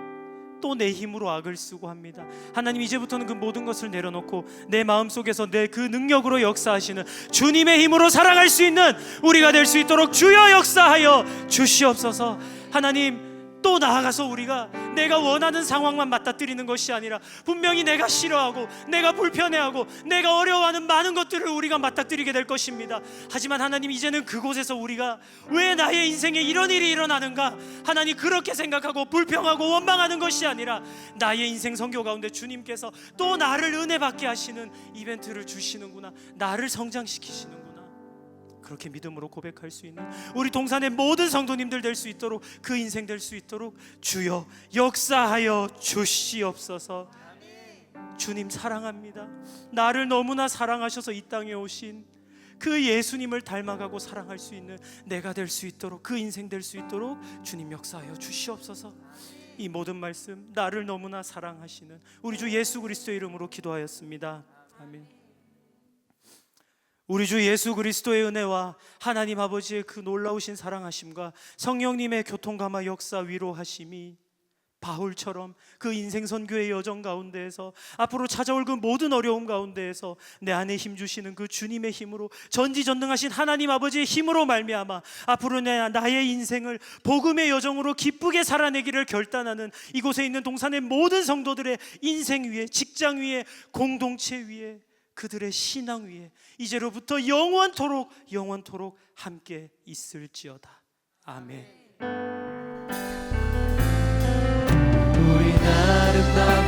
또 내 힘으로 악을 쓰고 합니다. 하나님, 이제부터는 그 모든 것을 내려놓고 내 마음속에서 내 그 능력으로 역사하시는 주님의 힘으로 살아갈 수 있는 우리가 될 수 있도록 주여 역사하여 주시옵소서. 하나님, 또 나아가서 우리가 내가 원하는 상황만 맞닥뜨리는 것이 아니라 분명히 내가 싫어하고 내가 불편해하고 내가 어려워하는 많은 것들을 우리가 맞닥뜨리게 될 것입니다. 하지만 하나님, 이제는 그곳에서 우리가 왜 나의 인생에 이런 일이 일어나는가, 하나님 그렇게 생각하고 불평하고 원망하는 것이 아니라 나의 인생 선교 가운데 주님께서 또 나를 은혜 받게 하시는 이벤트를 주시는구나, 나를 성장시키시는구나, 그렇게 믿음으로 고백할 수 있는 우리 동산의 모든 성도님들 될 수 있도록, 그 인생 될 수 있도록 주여 역사하여 주시옵소서. 주님 사랑합니다. 나를 너무나 사랑하셔서 이 땅에 오신 그 예수님을 닮아가고 사랑할 수 있는 내가 될 수 있도록, 그 인생 될 수 있도록 주님 역사하여 주시옵소서. 이 모든 말씀 나를 너무나 사랑하시는 우리 주 예수 그리스도의 이름으로 기도하였습니다. 아멘. 우리 주 예수 그리스도의 은혜와 하나님 아버지의 그 놀라우신 사랑하심과 성령님의 교통감화 역사 위로하심이 바울처럼 그 인생 선교의 여정 가운데에서 앞으로 찾아올 그 모든 어려움 가운데에서 내 안에 힘 주시는 그 주님의 힘으로, 전지전능하신 하나님 아버지의 힘으로 말미암아 앞으로 나의 인생을 복음의 여정으로 기쁘게 살아내기를 결단하는 이곳에 있는 동산의 모든 성도들의 인생 위에, 직장 위에, 공동체 위에, 그들의 신앙 위에 이제로부터 영원토록 함께 있을지어다. 아멘. 우리 아름다운